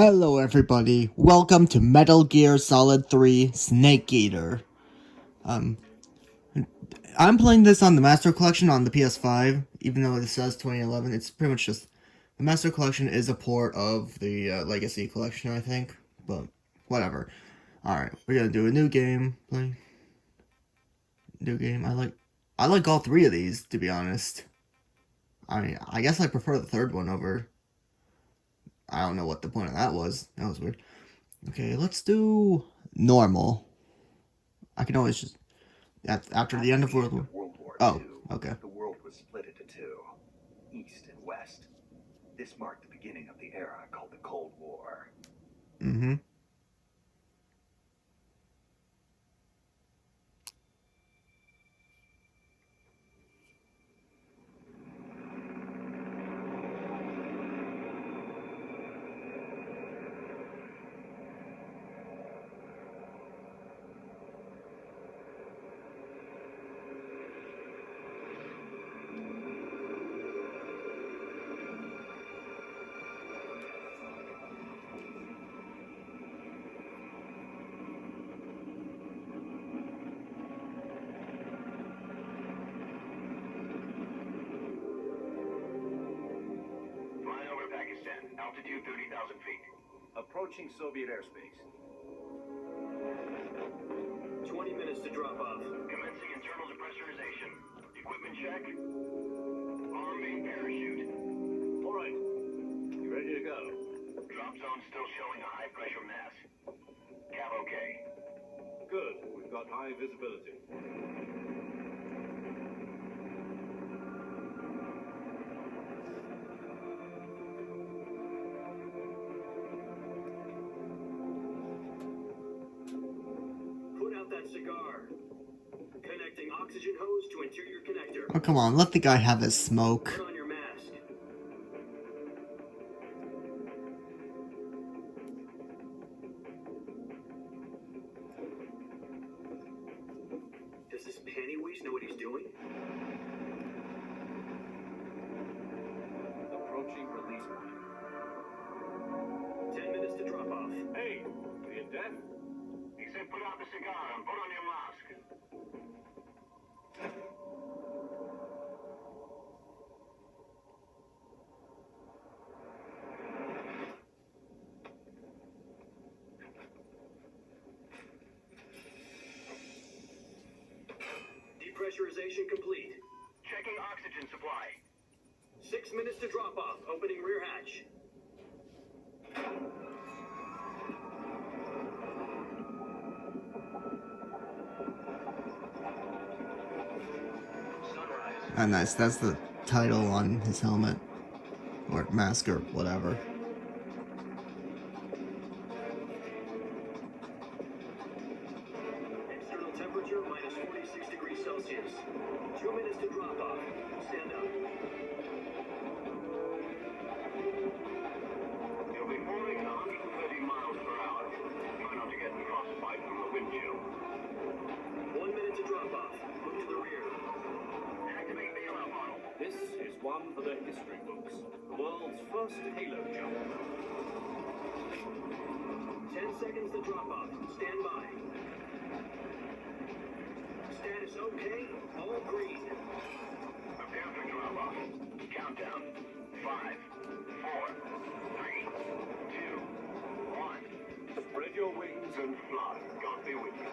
Hello everybody, welcome to Metal Gear Solid 3 Snake Eater. I'm playing this on the Master Collection on the PS5, even though it says 2011, it's pretty much just... The Master Collection is a port of the Legacy Collection, I think, but whatever. Alright, we're gonna do a new game. New game, I like all three of these, to be honest. I mean, I guess I prefer the third one over... I don't know what the point of that was. That was weird. Okay, let's do normal. I can always just... After the end of World War... Oh, okay. The world was split into two, East and West. This marked the beginning of the era called the Cold War. Mm-hmm. Altitude 30,000 feet. Approaching Soviet airspace. 20 minutes to drop off. Commencing internal depressurization. Equipment check. Arm main parachute. All right. You ready to go? Drop zone still showing a high pressure mass. Cap okay. Good. We've got high visibility. Cigar. Connecting oxygen hose to interior connector. Oh, come on, let the guy have his smoke. Put on your mask. Does this pantywaist know what he's doing? Approaching release point. 10 minutes to drop off. Hey, are you deaf? He said put out the cigar and put on your mask. Depressurization complete. Checking oxygen supply. 6 minutes to drop off. Opening rear hatch. Ah, nice, that's the title on his helmet. Or mask or whatever. External temperature minus 46 degrees Celsius. 2 minutes to drop off. Stand up. You'll be moving at 130 miles per hour. Try not to get frostbite from the wind chill. 1 minute to drop off. Look to the rear. Activate bailout model. This is one for the history books. The world's first halo jump. 10 seconds to drop off. Stand by. Status okay. All green. Prepare for drop off. Countdown. 5, 4, 3, 2, 1. Spread your wings and fly. God be with you.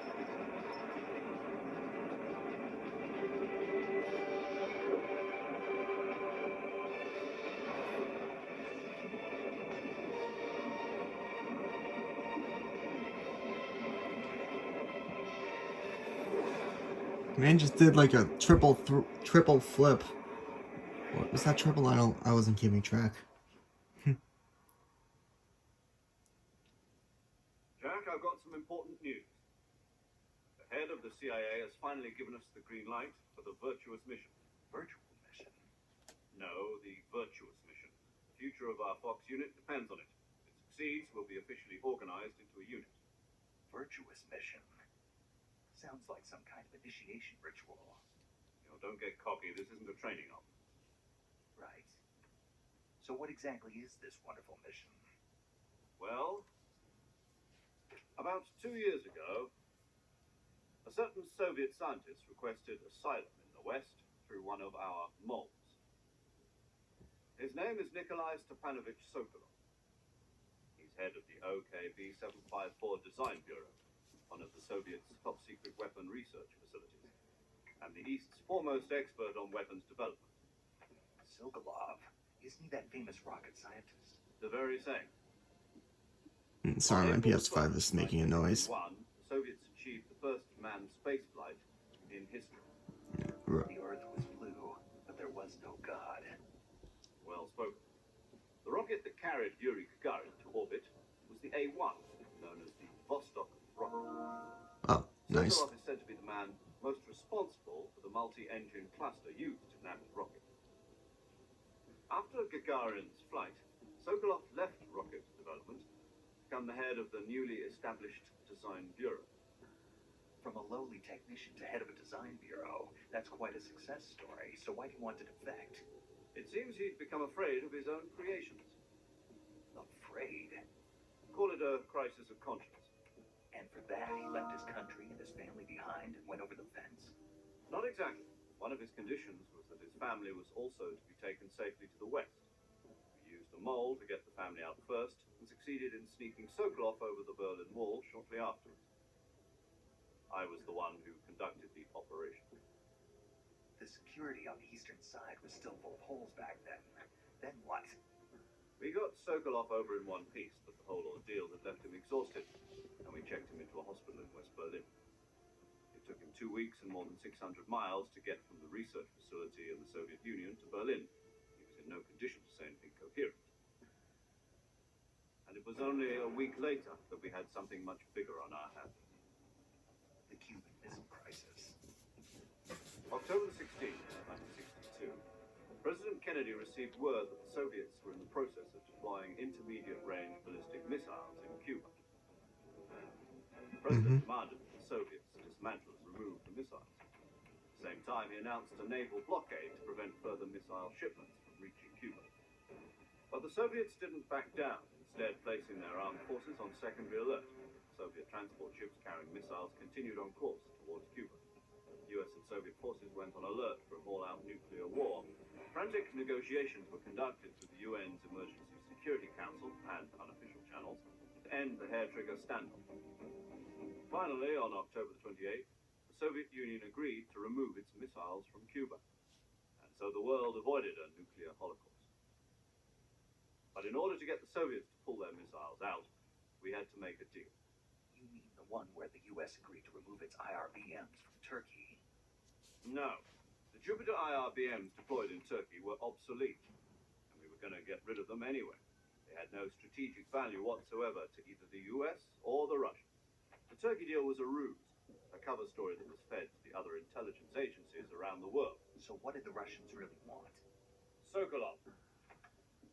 Man just did like a triple flip. What was that triple? I wasn't keeping track. Jack, I've got some important news. The head of the CIA has finally given us the green light for the Virtuous mission. Virtual mission? No, the Virtuous mission. The future of our Fox unit depends on it. If it succeeds, we'll be officially organized into a unit. Virtuous mission? Sounds like some kind of initiation ritual. You know, don't get cocky. This isn't a training op. Right. So what exactly is this wonderful mission? Well, about 2 years ago, a certain Soviet scientist requested asylum in the West through one of our moles. His name is Nikolai Stepanovich Sokolov. He's head of the OKB 754 Design Bureau, one of the Soviets' top-secret weapon research facilities, and the East's foremost expert on weapons development. Sokolov, isn't he that famous rocket scientist? The very same. Sorry, On my April PS5 is making a noise. 1961, the Soviets achieved the first manned spaceflight in history. The Earth was blue, but there was no God. Well spoken. The rocket that carried Yuri Gagarin to orbit was the A-1, known as the Vostok rocket. Oh, nice. Sokolov is said to be the man most responsible for the multi-engine cluster used in that rocket. After Gagarin's flight, Sokolov left rocket development to become the head of the newly established Design Bureau. From a lowly technician to head of a design bureau, that's quite a success story. So why do you want to defect? It seems he'd become afraid of his own creations. Afraid? Call it a crisis of conscience. And for that, he left his country and his family behind and went over the fence? Not exactly. One of his conditions was that his family was also to be taken safely to the west. We used a mole to get the family out first and succeeded in sneaking Sokolov over the Berlin Wall shortly afterwards. I was the one who conducted the operation. The security on the eastern side was still full of holes back then. Then what? We got Sokolov over in one piece, but the whole ordeal had left him exhausted, and we checked him into a hospital in West Berlin. It took him 2 weeks and more than 600 miles to get from the research facility in the Soviet Union to Berlin. He was in no condition to say anything coherent. And it was only a week later that we had something much bigger on our hands. The Cuban Missile Crisis. October 16, 1962, President Kennedy received word that the Soviets were in the process of deploying intermediate-range ballistic missiles in Cuba. The President demanded that the Soviets dismantle and remove the missiles. At the same time, he announced a naval blockade to prevent further missile shipments from reaching Cuba. But the Soviets didn't back down, instead placing their armed forces on secondary alert. Soviet transport ships carrying missiles continued on course towards Cuba. US and Soviet forces went on alert for an all-out nuclear war. Frantic negotiations were conducted through the UN's Emergency Security Council and unofficial channels to end the hair-trigger standoff. Finally, on October 28th, the Soviet Union agreed to remove its missiles from Cuba, and so the world avoided a nuclear holocaust. But in order to get the Soviets to pull their missiles out, we had to make a deal. You mean the one where the U.S. agreed to remove its IRBMs from Turkey? No. The Jupiter IRBMs deployed in Turkey were obsolete, and we were going to get rid of them anyway. They had no strategic value whatsoever to either the US or the Russians. The Turkey deal was a ruse, a cover story that was fed to the other intelligence agencies around the world. So what did the Russians really want? Sokolov.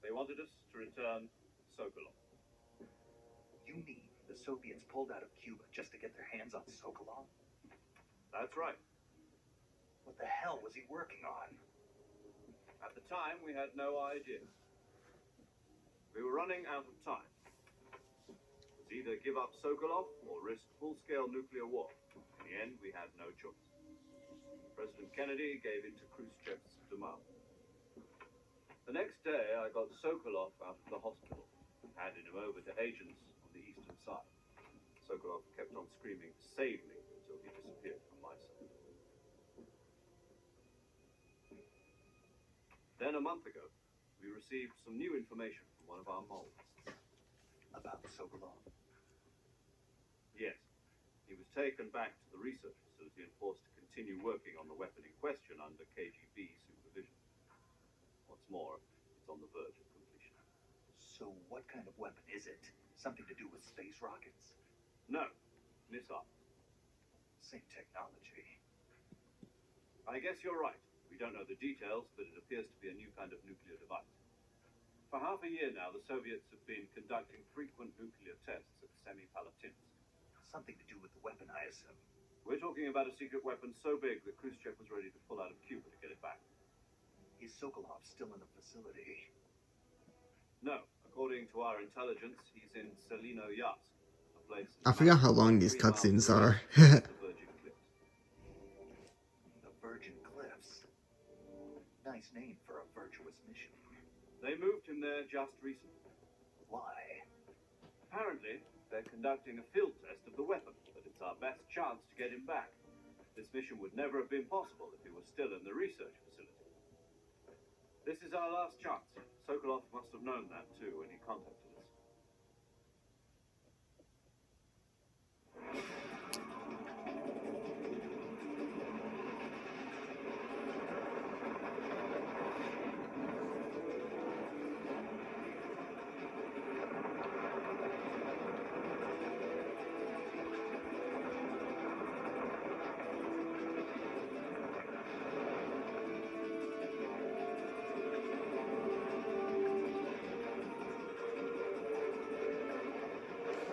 They wanted us to return Sokolov. You mean the Soviets pulled out of Cuba just to get their hands on Sokolov? That's right. What the hell was he working on? At the time, we had no idea. We were running out of time. It was either give up Sokolov or risk full-scale nuclear war. In the end, we had no choice. President Kennedy gave in to Khrushchev's demand. The next day, I got Sokolov out of the hospital, handed him over to agents on the eastern side. Sokolov kept on screaming, "Save me," until he disappeared from my sight. Then, a month ago, we received some new information from one of our moles. About Sokolov? Yes. He was taken back to the research facility and forced to continue working on the weapon in question under KGB supervision. What's more, it's on the verge of completion. So what kind of weapon is it? Something to do with space rockets? No. Missiles. Same technology. I guess you're right. We don't know the details, but it appears to be a new kind of nuclear device. For half a year now, the Soviets have been conducting frequent nuclear tests at Semipalatinsk. Something to do with the weapon, I assume. We're talking about a secret weapon so big that Khrushchev was ready to pull out of Cuba to get it back. Is Sokolov still in the facility? No. According to our intelligence, he's in Selino Yask, a place I forgot how long these 3 miles cutscenes away are. from the Virgin Cliffs. The Virgin Cliffs. Nice name for a virtuous mission. They moved him there just recently. Why? Apparently, they're conducting a field test of the weapon, but it's our best chance to get him back. This mission would never have been possible if he was still in the research facility. This is our last chance. Sokolov must have known that too when he contacted us.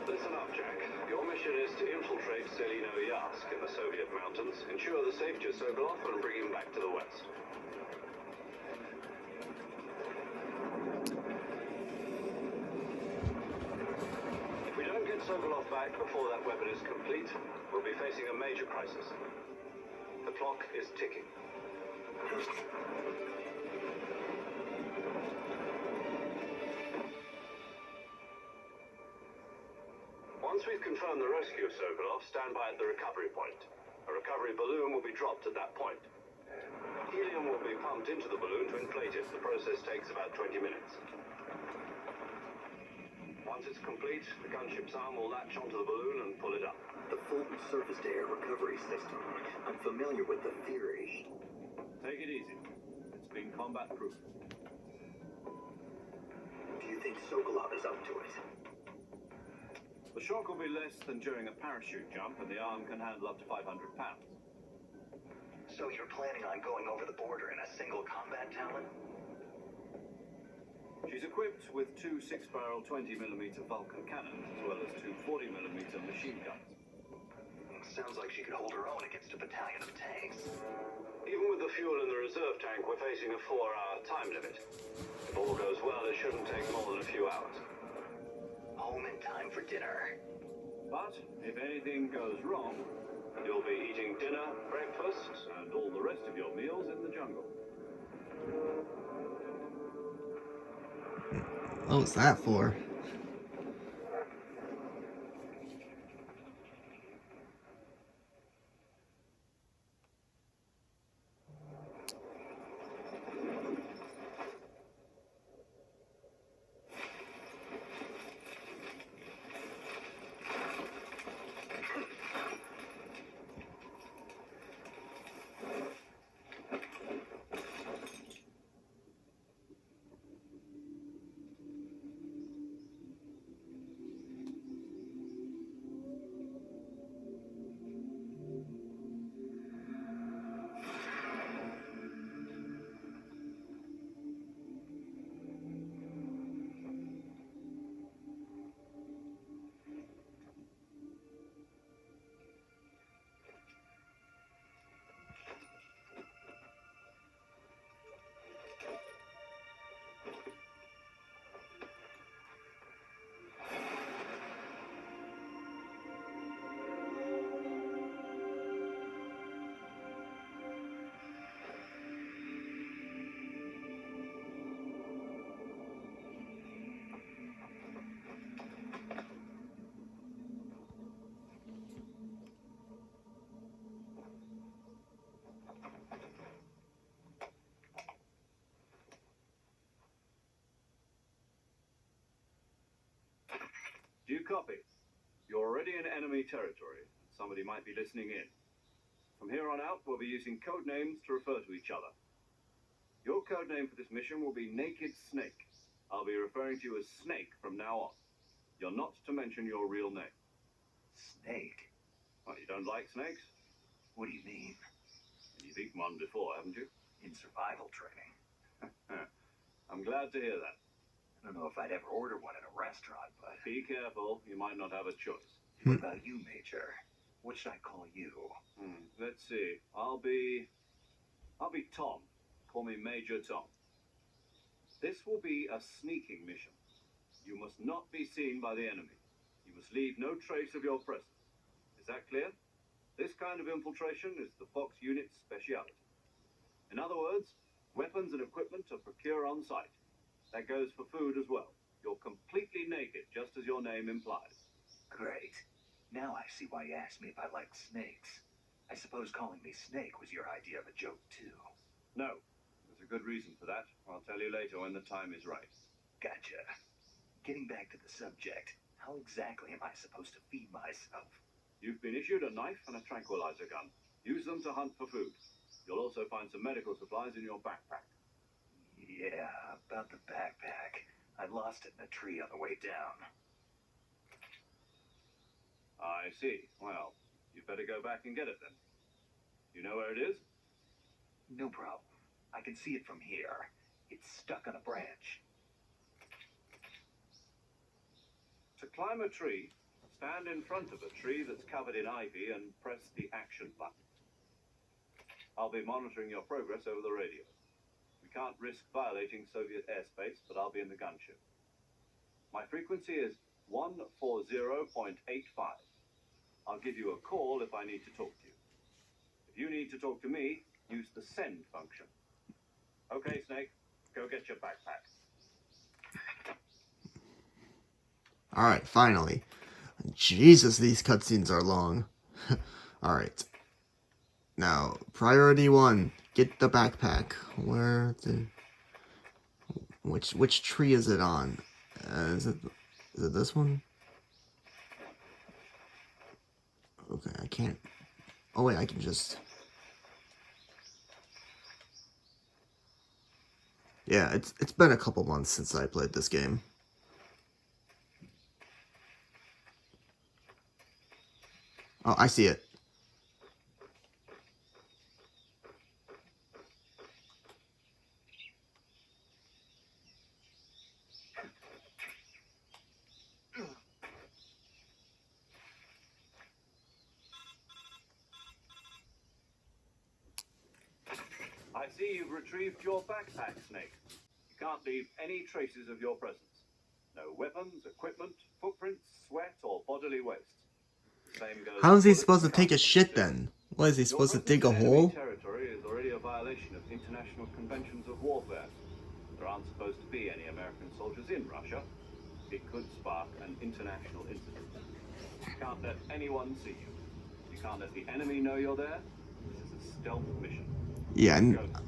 Listen up, Jack. Your mission is to infiltrate Selino Yask in the Soviet mountains, ensure the safety of Sokolov, and bring him back to the West. If we don't get Sokolov back before that weapon is complete, we'll be facing a major crisis. The clock is ticking. Once we've confirmed the rescue of Sokolov, stand by at the recovery point. A recovery balloon will be dropped at that point. Helium will be pumped into the balloon to inflate it. The process takes about 20 minutes. Once it's complete, the gunship's arm will latch onto the balloon and pull it up. The full surface-to-air recovery system. I'm familiar with the theory. Take it easy. It's been combat-proof. Do you think Sokolov is up to it? The shock will be less than during a parachute jump, and the arm can handle up to 500 pounds. So you're planning on going over the border in a single combat talon? She's equipped with two 6-barrel 20mm Vulcan cannons, as well as two 40mm machine guns. Sounds like she could hold her own against a battalion of tanks. Even with the fuel in the reserve tank, we're facing a 4-hour time limit. If all goes well, it shouldn't take more than a few hours. Home in time for dinner. But if anything goes wrong, You'll be eating dinner, breakfast, and all the rest of your meals in the jungle. What was that for? Do you copy? You're already in enemy territory. Somebody might be listening in. From here on out, we'll be using code names to refer to each other. Your code name for this mission will be Naked Snake. I'll be referring to you as Snake from now on. You're not to mention your real name. Snake? What, you don't like snakes? What do you mean? You've eaten one before, haven't you? In survival training. I'm glad to hear that. I don't know if I'd ever order one at a restaurant, but... Be careful, you might not have a choice. What about you, Major? What should I call you? Let's see. I'll be Tom. Call me Major Tom. This will be a sneaking mission. You must not be seen by the enemy. You must leave no trace of your presence. Is that clear? This kind of infiltration is the Fox unit's speciality. In other words, weapons and equipment are procured on site. That goes for food as well. You're completely naked, just as your name implies. Great. Now I see why you asked me if I liked snakes. I suppose calling me Snake was your idea of a joke, too. No, there's a good reason for that. I'll tell you later when the time is right. Gotcha. Getting back to the subject, how exactly am I supposed to feed myself? You've been issued a knife and a tranquilizer gun. Use them to hunt for food. You'll also find some medical supplies in your backpack. Yeah, about the backpack. I lost it in a tree on the way down. I see. Well, you'd better go back and get it then. You know where it is? No problem. I can see it from here. It's stuck on a branch. To climb a tree, stand in front of a tree that's covered in ivy and press the action button. I'll be monitoring your progress over the radio. We can't risk violating Soviet airspace, but I'll be in the gunship. My frequency is 140.85. I'll give you a call if I need to talk to you. If you need to talk to me, use the send function. Okay, Snake, go get your backpack. Alright, finally. Jesus, these cutscenes are long. Alright. Now, priority 1. Get the backpack. Which tree is it on? Is it this one? Okay, I can't... Oh wait, I can just... Yeah, it's been a couple months since I played this game. Oh, I see it. I see you've retrieved your backpack, Snake. You can't leave any traces of your presence. No weapons, equipment, footprints, sweat, or bodily waste. The same goes How is he for supposed to bullets, take a shit too. then? What, is he Your supposed to presence dig a in enemy hole? territory is already a violation of international conventions of warfare. There aren't supposed to be any American soldiers in Russia. It could spark an international incident. You can't let anyone see you. You can't let the enemy know you're there. This is a stealth mission. Yeah,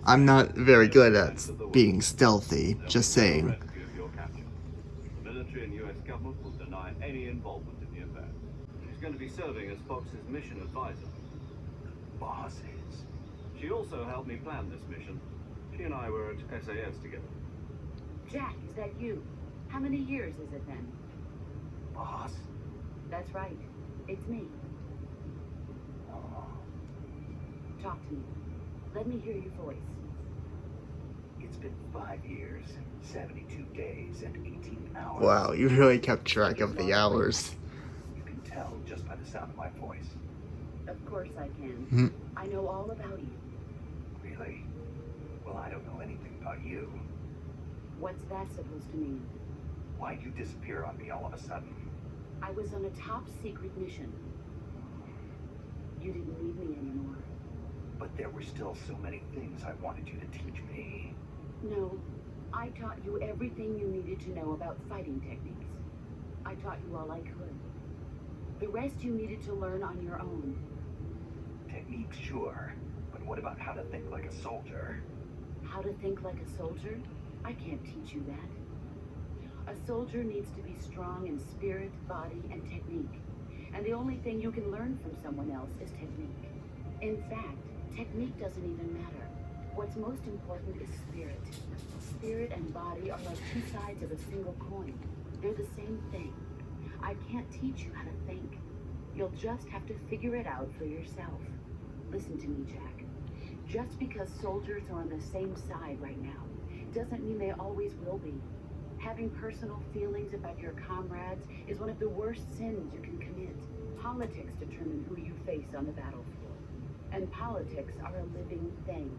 I'm not very good at being stealthy, just saying. Rescue of your capture. The military and U.S. government will deny any involvement in the affair. She's going to be serving as Fox's mission advisor. Bosses. She also helped me plan this mission. She and I were at SAS together. Jack, is that you? How many years is it then? Boss? That's right. It's me. Oh, Talk to me. Let me hear your voice. it's been 5 years, 72 days, and 18 hours. Wow, you really kept track of the hours. You can tell just by the sound of my voice. Of course I can. Hmm. I know all about you. Really? Well, I don't know anything about you. What's that supposed to mean? Why'd you disappear on me all of a sudden? I was on a top secret mission. You didn't need me anymore. But there were still so many things I wanted you to teach me. No, I taught you everything you needed to know about fighting techniques. I taught you all I could. The rest you needed to learn on your own. Techniques, sure. But what about how to think like a soldier? How to think like a soldier? I can't teach you that. A soldier needs to be strong in spirit, body, and technique. And the only thing you can learn from someone else is technique. In fact, technique doesn't even matter. What's most important is spirit. Spirit and body are like two sides of a single coin. They're the same thing. I can't teach you how to think. You'll just have to figure it out for yourself. Listen to me, Jack. Just because soldiers are on the same side right now doesn't mean they always will be. Having personal feelings about your comrades is one of the worst sins you can commit. Politics determine who you face on the battlefield. And politics are a living thing.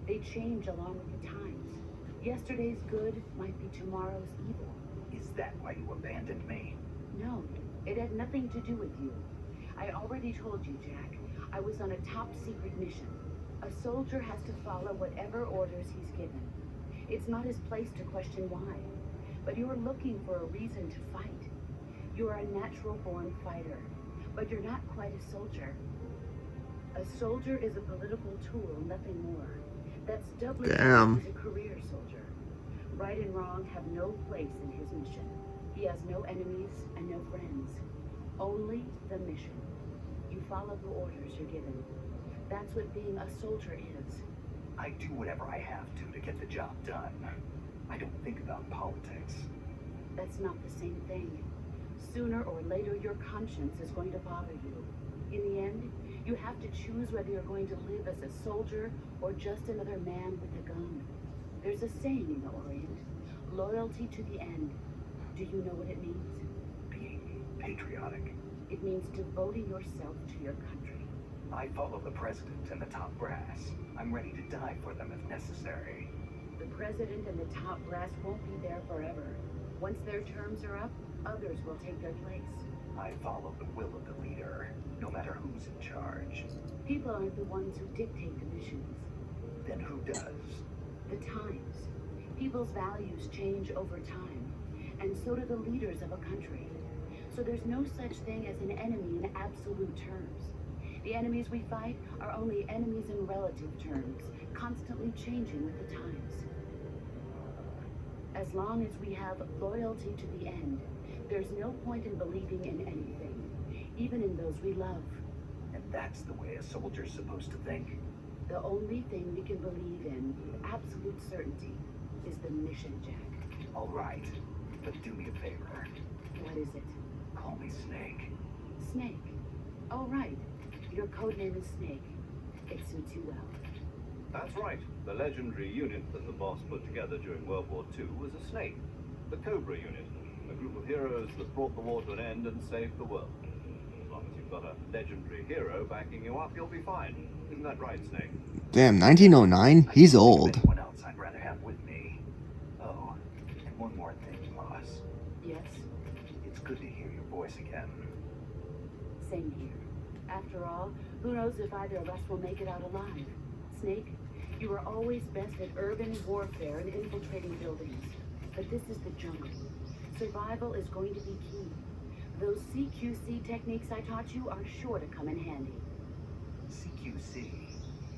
They change along with the times. Yesterday's good might be tomorrow's evil. Is that why you abandoned me? No, it had nothing to do with you. I already told you, Jack. I was on a top secret mission. A soldier has to follow whatever orders he's given. It's not his place to question why. But you're looking for a reason to fight. You're a natural-born fighter, but you're not quite a soldier. A soldier is a political tool, nothing more. That's doubly Damn. true as a career soldier. Right and wrong have no place in his mission. He has no enemies and no friends. Only the mission. You follow the orders you're given. That's what being a soldier is. I do whatever I have to get the job done. I don't think about politics. That's not the same thing. Sooner or later, your conscience is going to bother you. In the end, you have to choose whether you're going to live as a soldier or just another man with a gun. There's a saying in the Orient, loyalty to the end. Do you know what it means? Being patriotic. It means devoting yourself to your country. I follow the president and the top brass. I'm ready to die for them if necessary. The president and the top brass won't be there forever. Once their terms are up, others will take their place. I follow the will of the leader, no matter who's in charge. People aren't the ones who dictate the missions. Then who does? The times. People's values change over time, and so do the leaders of a country. So there's no such thing as an enemy in absolute terms. The enemies we fight are only enemies in relative terms, constantly changing with the times. As long as we have loyalty to the end, there's no point in believing in anything, even in those we love. And that's the way a soldier's supposed to think. The only thing we can believe in with absolute certainty is the mission, Jack. All right, but do me a favor. What is it? Call me Snake. Snake. Oh, right. Your code name is Snake. It suits you well. That's right. The legendary unit that the boss put together during World War II was a snake. The Cobra unit. A group of heroes that brought the war to an end and saved the world. As long as you've got a legendary hero backing you up, you'll be fine. Isn't that right, Snake? Damn, 1909? He's old. Anyone else I'd rather have with me. Oh, and one more thing, boss. Yes? It's good to hear your voice again. Same here. After all, who knows if either of us will make it out alive? Snake, you were always best at urban warfare and infiltrating buildings. But this is the jungle. Survival is going to be key. Those CQC techniques I taught you are sure to come in handy. CQC?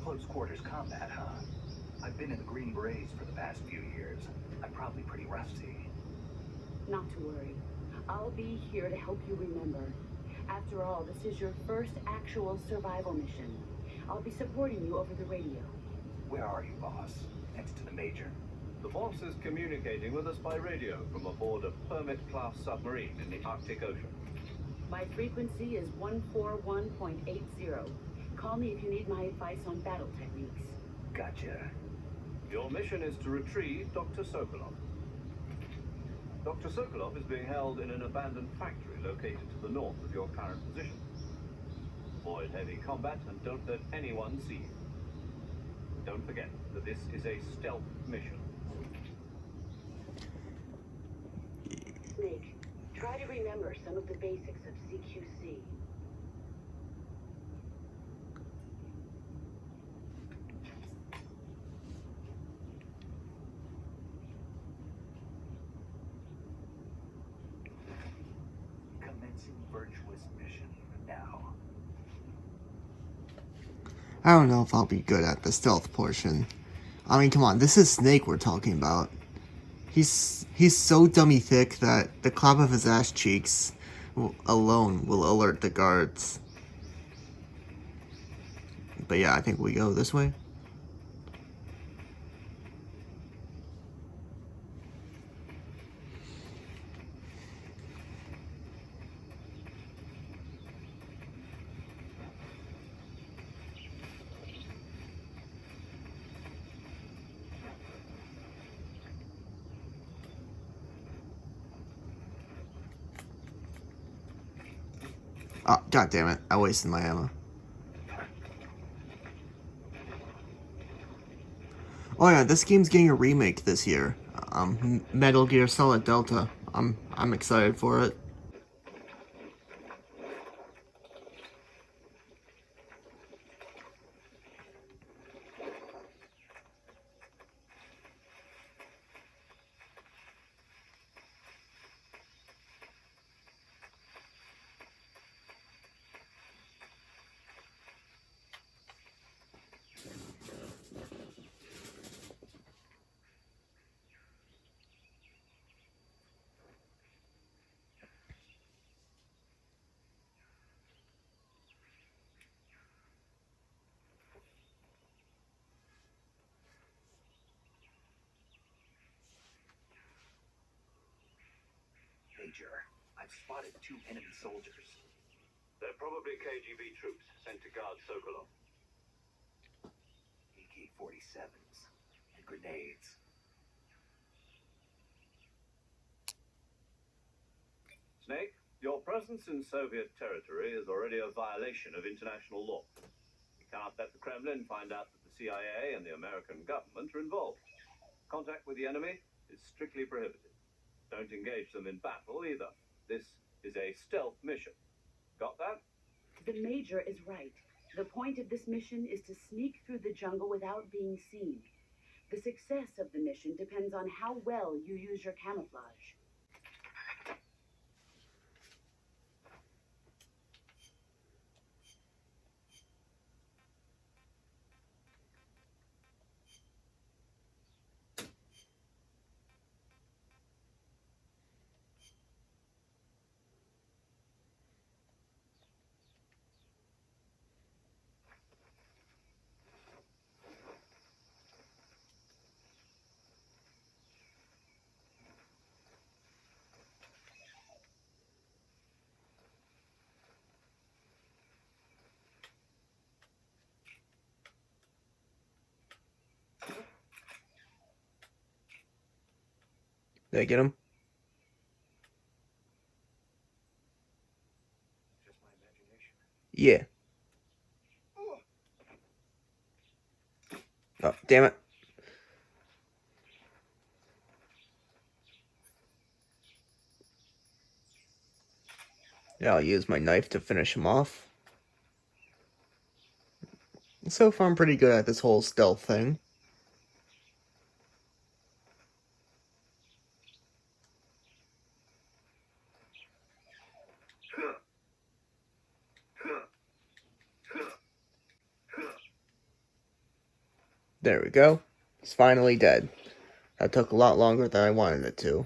Close quarters combat, huh? I've been in the Green Berets for the past few years. I'm probably pretty rusty. Not to worry. I'll be here to help you remember. After all, this is your first actual survival mission. I'll be supporting you over the radio. Where are you, boss? Next to the major? The boss is communicating with us by radio from aboard a Permit-class submarine in the Arctic Ocean. My frequency is 141.80. Call me if you need my advice on battle techniques. Gotcha. Your mission is to retrieve Dr. Sokolov. Dr. Sokolov is being held in an abandoned factory located to the north of your current position. Avoid heavy combat and don't let anyone see you. Don't forget that this is a stealth mission. Snake, try to remember some of the basics of CQC. Commencing Virtuous mission now. I don't know if I'll be good at the stealth portion. I mean, come on, this is Snake we're talking about. He's so dummy thick that the clap of his ass cheeks alone will alert the guards. But yeah, I think we go this way. Oh, god damn it. I wasted my ammo. Oh yeah, this game's getting a remake this year. Metal Gear Solid Delta. I'm excited for it. Major, I've spotted 2 enemy soldiers. They're probably KGB troops sent to guard Sokolov. AK-47s and grenades. Snake, your presence in Soviet territory is already a violation of international law. You cannot let the Kremlin find out that the CIA and the American government are involved. Contact with the enemy is strictly prohibited. Don't engage them in battle either. This is a stealth mission. Got that? The Major is right. The point of this mission is to sneak through the jungle without being seen. The success of the mission depends on how well you use your camouflage. Did I get him? Just my imagination. Yeah. Oh, damn it. Yeah, I'll use my knife to finish him off. So far, I'm pretty good at this whole stealth thing. There we go. He's finally dead. That took a lot longer than I wanted it to.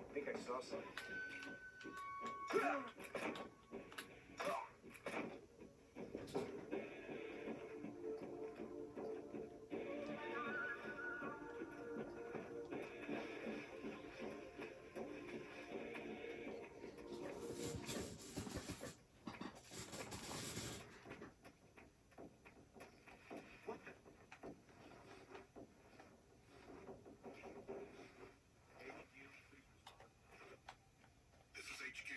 I think I saw something. This is HQ.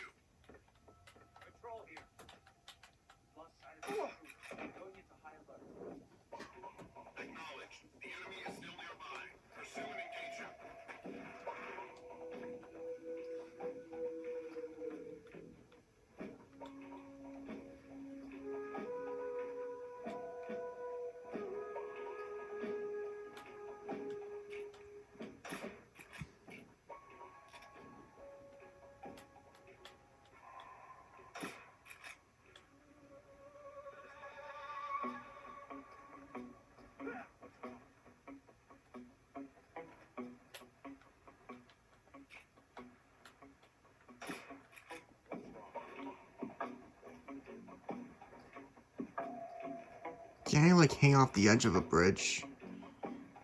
Can I, like, hang off the edge of a bridge?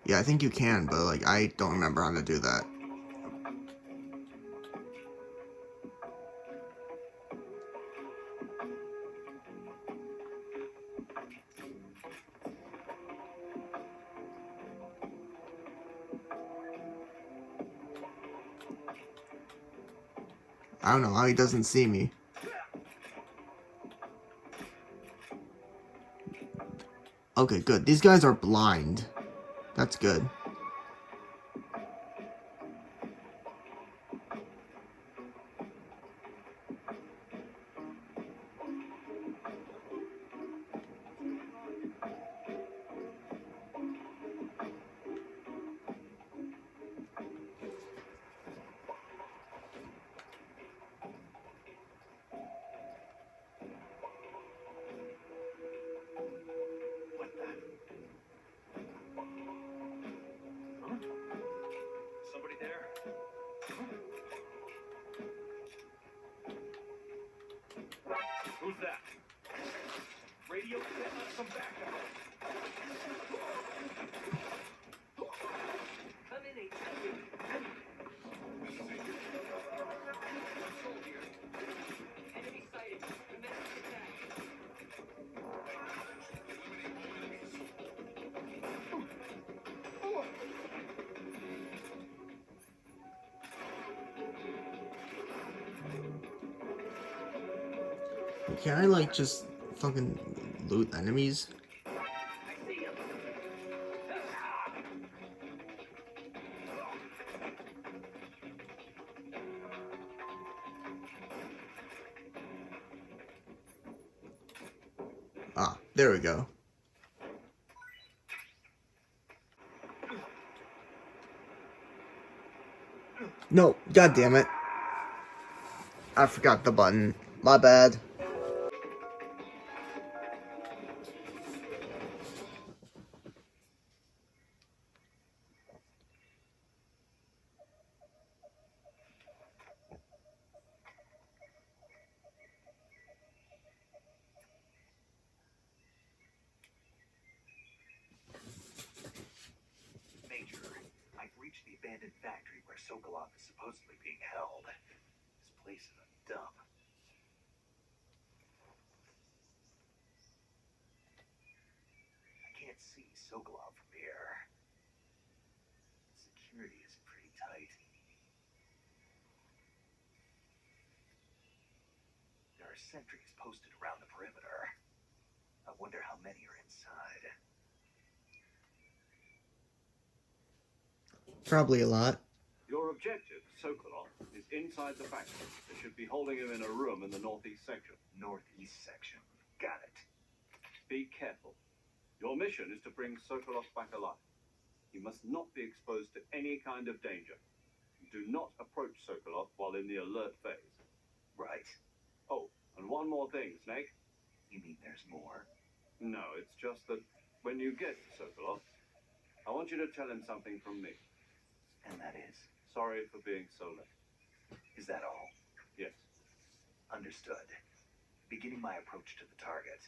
Yeah, I think you can, but, like, I don't remember how to do that. I don't know how he doesn't see me. Okay, good. These guys are blind. That's good. What the? Huh? Somebody there? Who's that? Radio, come back. Come in, enemy sighted. Commence attack. Can I, like, just fucking loot enemies? I see him. Ah, there we go. No, god damn it. I forgot the button. My bad. Major, I've reached the abandoned factory where Sokolov is supposedly being held. This place is a dump. I can't see Sokolov from here. Security is pretty tight. There are sentries posted around the perimeter. I wonder how many are inside. Probably a lot. Your objective, Sokolov, is inside the factory. They should be holding him in a room in the northeast section. Northeast section. Got it. Be careful. Your mission is to bring Sokolov back alive. He must not be exposed to any kind of danger. Do not approach Sokolov while in the alert phase. Right. Oh, and one more thing, Snake. You mean there's more? No, it's just that when you get to Sokolov, I want you to tell him something from me. And that is? Sorry for being so late. Is that all? Yes. Understood. Beginning my approach to the target.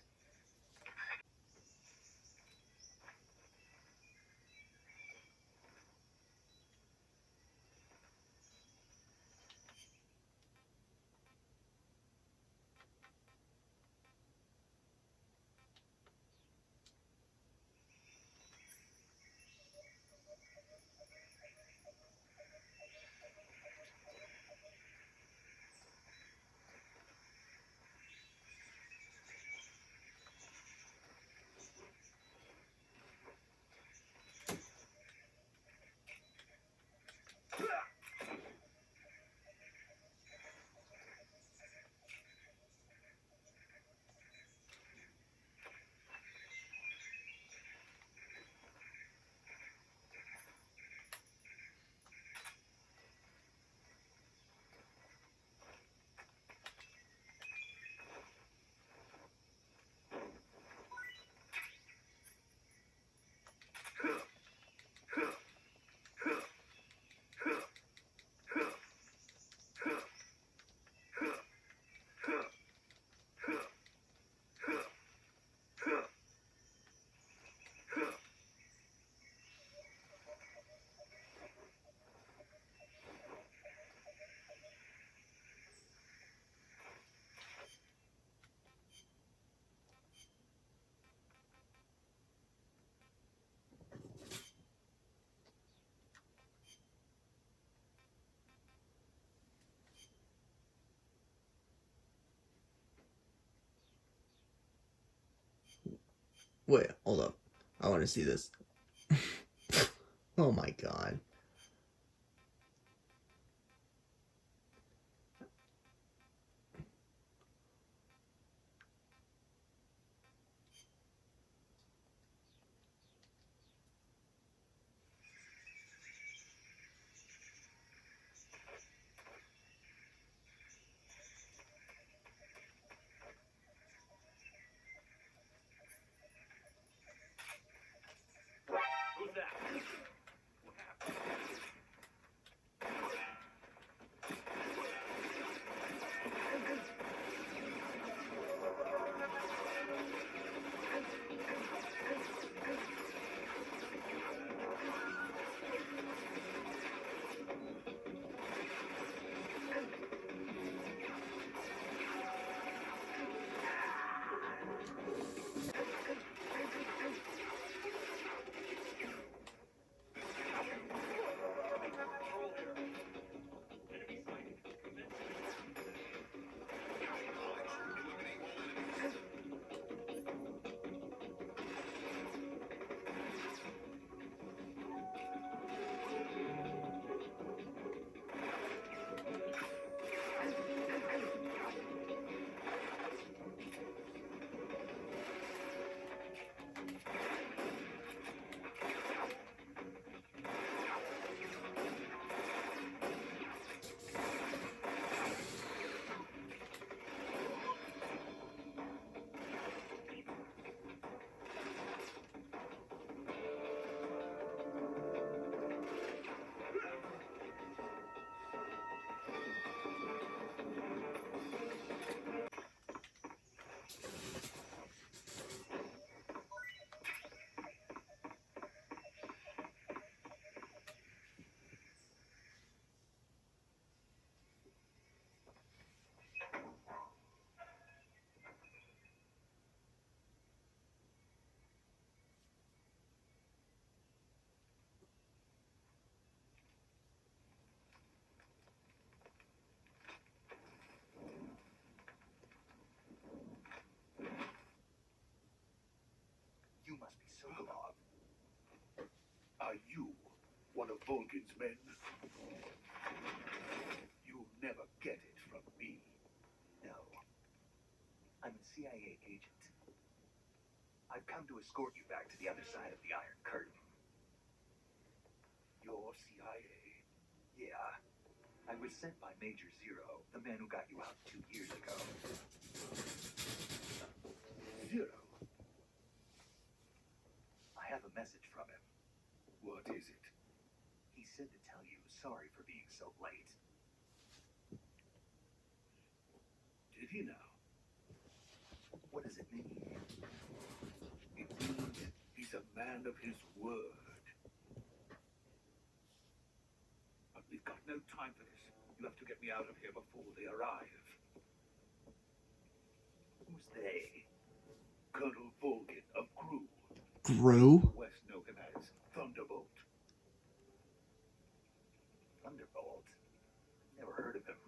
Wait, hold up. I want to see this. Oh my god. Who's that? You must be Sokolov. Are you one of Volgin's men? You'll never get it from me. No. I'm a CIA agent. I've come to escort you back to the other side of the Iron Curtain. You're CIA? Yeah. I was sent by Major Zero, the man who got you out 2 years ago. Zero? I have a message from him. What is it? He said to tell you sorry for being so late. Did he now? What does it mean? It means he's a man of his word. But we've got no time for this. You have to get me out of here before they arrive. Who's they? Colonel Volgin of Gru. Gru? The West know him as Thunderbolt. Thunderbolt? Never heard of him.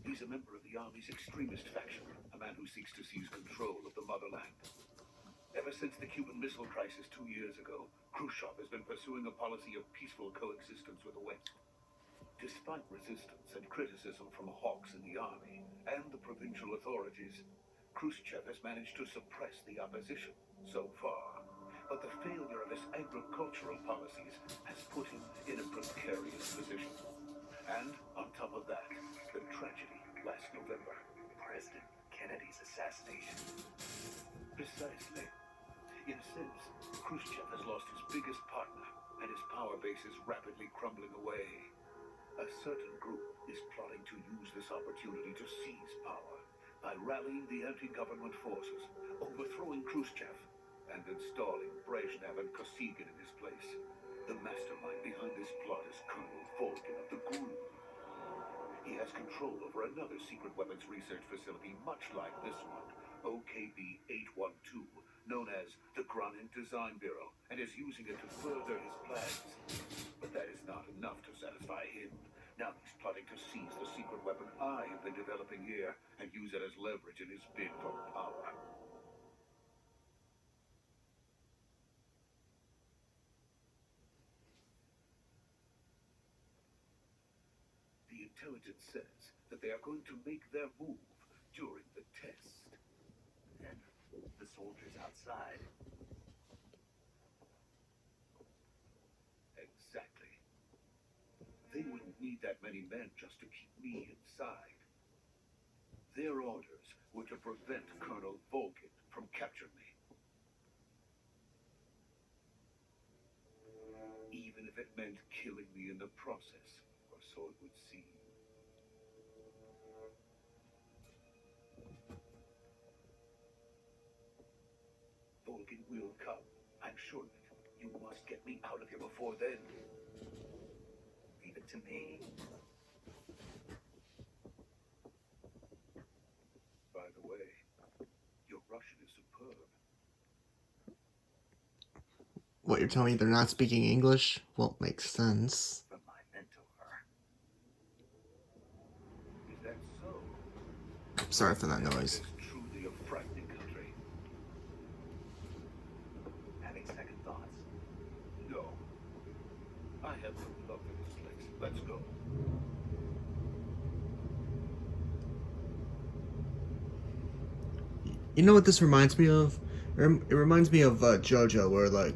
He's a member of the Army's extremist faction, a man who seeks to seize control of the motherland. Ever since the Cuban Missile Crisis 2 years ago, Khrushchev has been pursuing a policy of peaceful coexistence with the West. Despite resistance and criticism from hawks in the army and the provincial authorities, Khrushchev has managed to suppress the opposition so far. But the failure of his agricultural policies has put him in a precarious position. And on top of that, the tragedy last November. President Kennedy's assassination. Precisely. In a sense, Khrushchev has lost his biggest partner, and his power base is rapidly crumbling away. A certain group is plotting to use this opportunity to seize power by rallying the anti-government forces, overthrowing Khrushchev, and installing Brezhnev and Kosygin in his place. The mastermind behind this plot is Colonel Volgin of the Gru. He has control over another secret weapons research facility much like this one, OKB-812, known as the Granin Design Bureau, and is using it to further his plans. But that is not enough to satisfy him. Now he's plotting to seize the secret weapon I have been developing here and use it as leverage in his bid for power. Intelligence says that they are going to make their move during the test. And the soldiers outside. Exactly. They wouldn't need that many men just to keep me inside. Their orders were to prevent Colonel Volgin from capturing me. Even if it meant killing me in the process, or so it would seem. Volgin will come, I'm sure of it. You must get me out of here before then. Leave it to me. By the way, your Russian is superb. What, you're telling me they're not speaking English? Well, makes sense. From my mentor. Is that so? Sorry for that noise. It's truly a frightening country. Having second thoughts? No. I have no love for this place. Let's go. You know what this reminds me of? It reminds me of JoJo, where like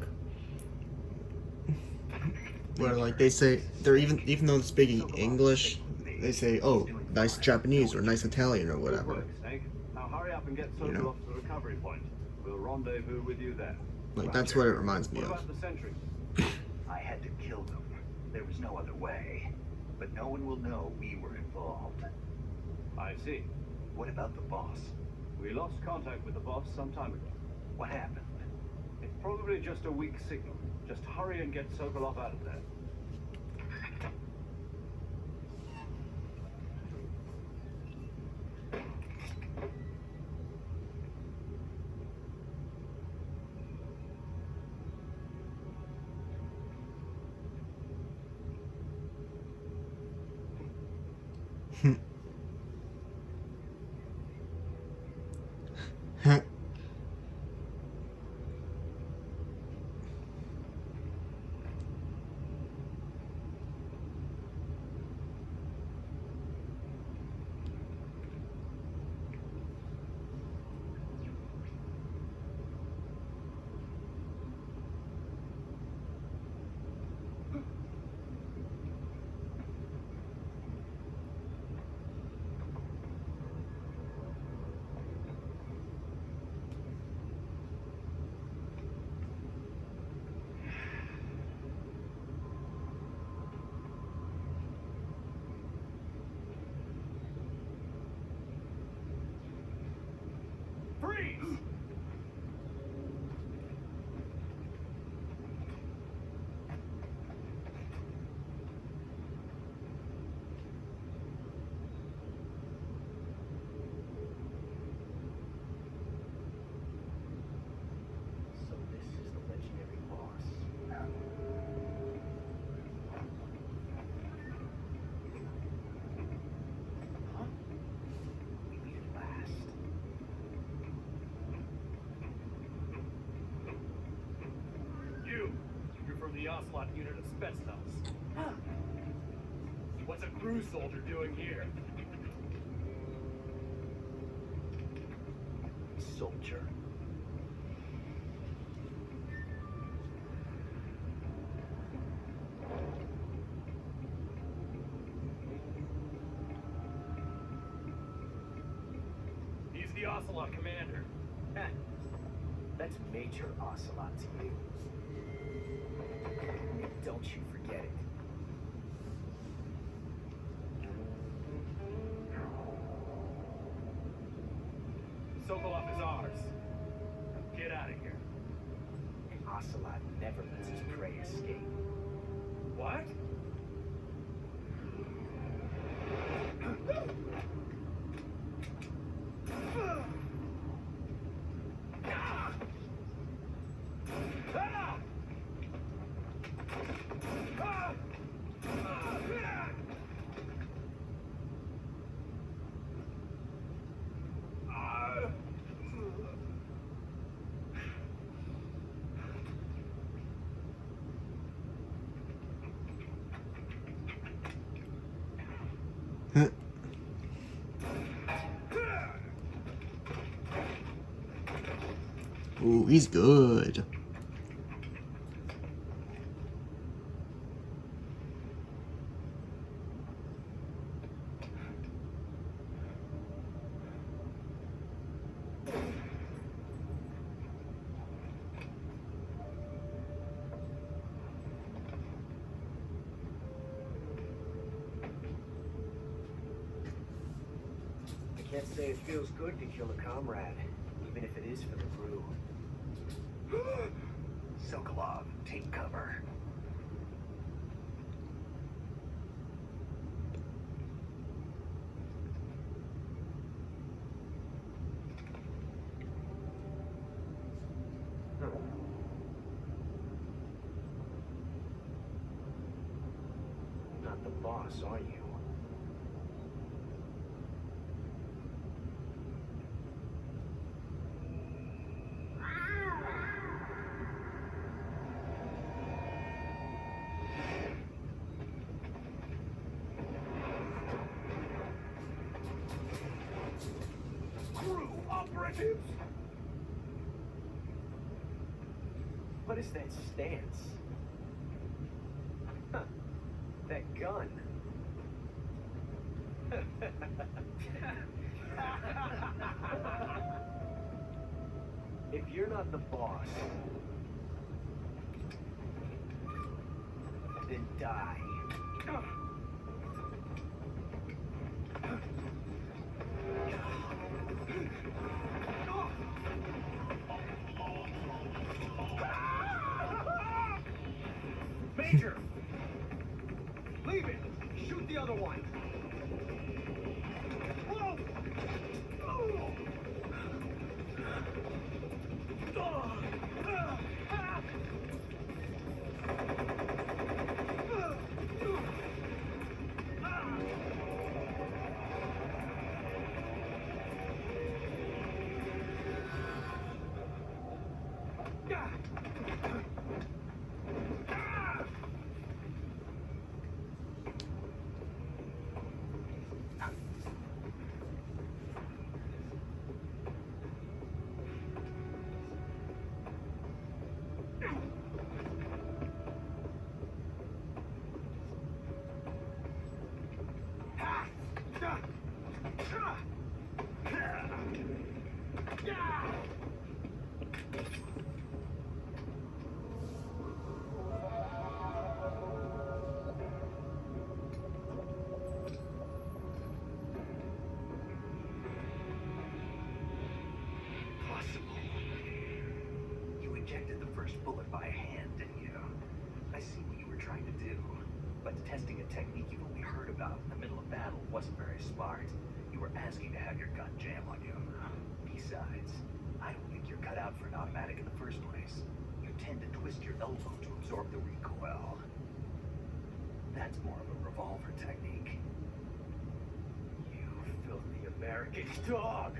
they say they're even though they're speaking English, they say, "Oh, nice Japanese" or "nice Italian" or Good whatever. work, Snake. Now hurry up and get You know. Sokolov to the recovery point. We'll rendezvous with you there. Like that's what it reminds me What of. about the sentry? I had to kill them. There was no other way. But no one will know we were involved. I see. What about the boss? We lost contact with the boss some time ago. What happened? It's probably just a weak signal. Just hurry and get Sokolov out of there. Freeze! So this is the legendary boss. Huh? We meet at last. You're from the Ocelot unit of Spetsnaz. What's a crew soldier doing here? Soldier. He's the Ocelot commander. Heh. That's Major Ocelot to you. And don't you forget it. Sokolov is ours. Get out of here. Ocelot never lets his prey escape. What? Ooh, he's good. I can't say it feels good to kill a comrade, even if it is for the crew. Sokolov, take cover. Not the boss, are you? Crew operatives! What is that stance? Huh. That gun. If you're not the boss, then die. Major! Leave it! Shoot the other one! Whoa! Possible. You injected the first bullet by hand, didn't you? I see what you were trying to do. But testing a technique you've only heard about in the middle of battle wasn't very smart. You were asking to have your gun jam on you. Besides, I don't think you're cut out for an automatic in the first place. You tend to twist your elbow to absorb the recoil. That's more of a revolver technique. You filthy American dog!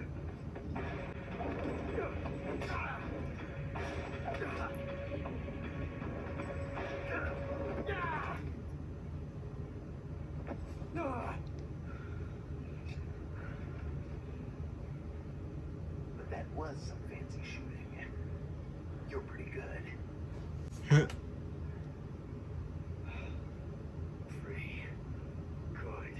But that was some fancy shooting. You're pretty good. Free. Good.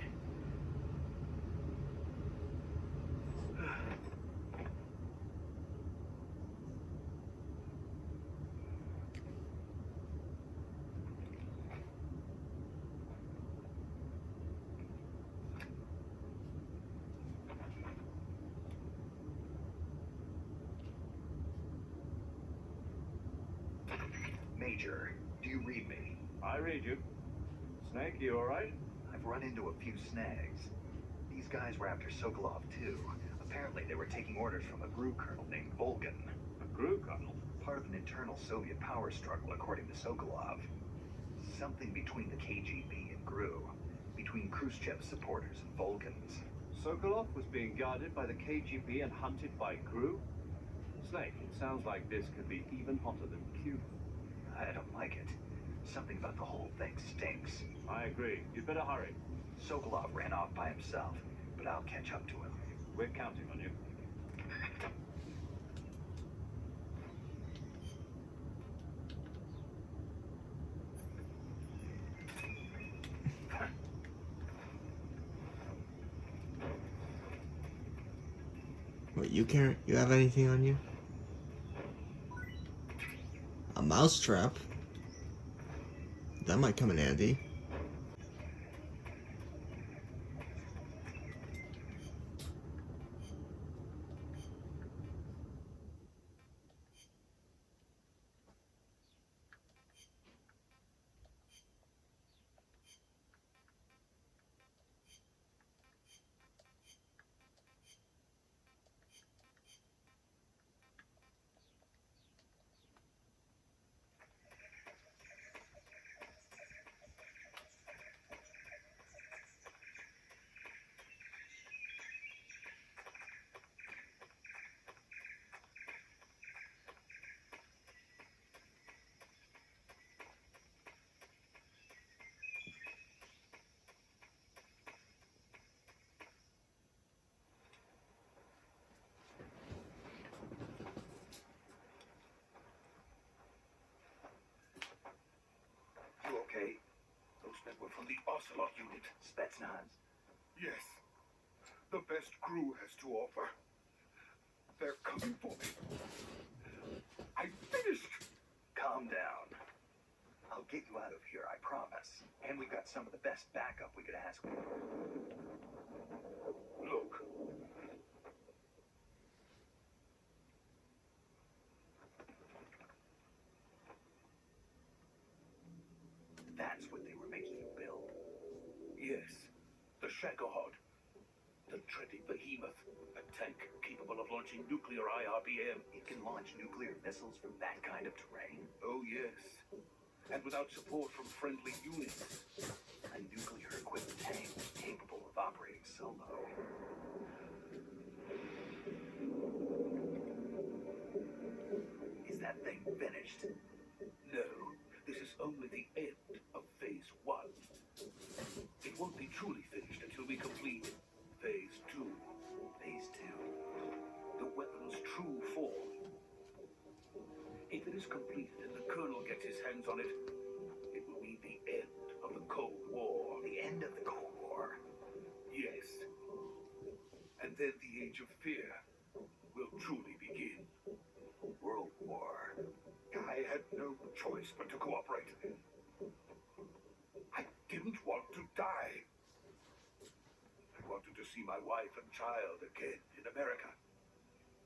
Major, do you read me? I read you. Snake, you alright? I've run into a few snags. These guys were after Sokolov too. Apparently they were taking orders from a GRU colonel named Volgan. A crew colonel? Part of an internal Soviet power struggle, according to Sokolov. Something between the KGB and GRU. Between Khrushchev's supporters and Volgan's. Sokolov was being guarded by the KGB and hunted by GRU? Snake, it sounds like this could be even hotter than Cuba. I don't like it. Something about the whole thing stinks. I agree. You'd better hurry. Sokolov ran off by himself, but I'll catch up to him. We're counting on you. What, you can't? You have anything on you? A mousetrap? That might come in handy. You okay? Those men were from the Ocelot unit. Spetsnaz. Yes. The best crew has to offer. They're coming for me. I finished! Calm down. I'll get you out of here, I promise. And we got some of the best backup we could ask for. Look. That's what they were making you build. Yes. The Shagohod. The dreaded behemoth. A tank capable of launching nuclear IRBM. It can launch nuclear missiles from that kind of terrain. Oh, yes. And without support from friendly units. A nuclear-equipped tank capable of operating solo. Is that thing finished? No, this is only the end of Phase 1. It won't be truly finished until we complete Phase 2. Phase 2. The weapon's true form. If it is completed and the Colonel gets his hands on it, it will mean the end of the Cold War. The end of the Cold War. Yes. And then the Age of Fear will truly begin. World War. I had no choice but to cooperate. I didn't want to die. I wanted to see my wife and child again in America.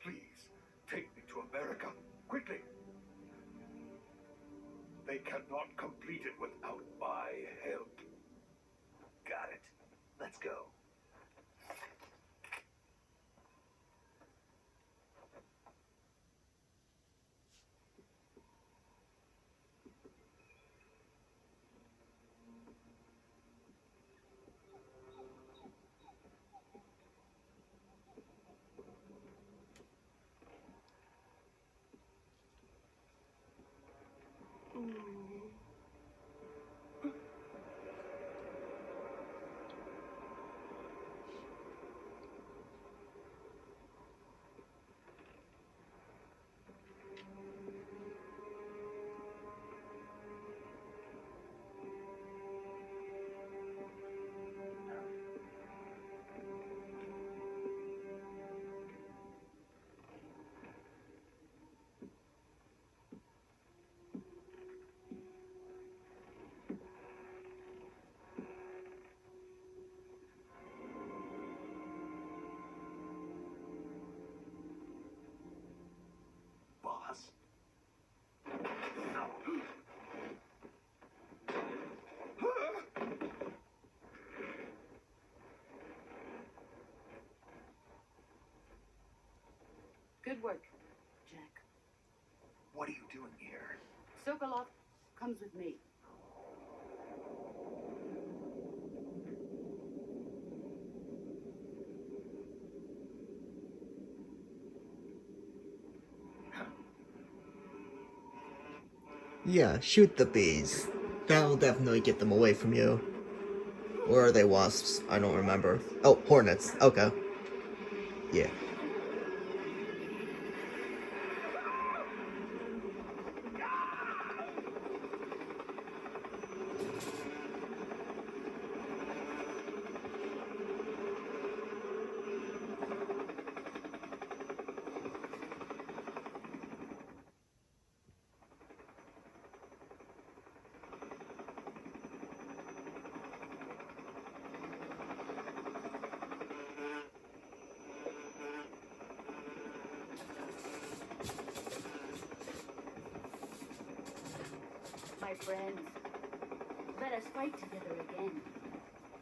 Please, take me to America, quickly. They cannot complete it without my help. Got it. Let's go. Boss? Good work, Jack. What are you doing here? Sokolov comes with me. Yeah, shoot the bees. That'll definitely get them away from you. Or are they wasps? I don't remember. Oh, hornets. Okay. Yeah. My friends, let us fight together again.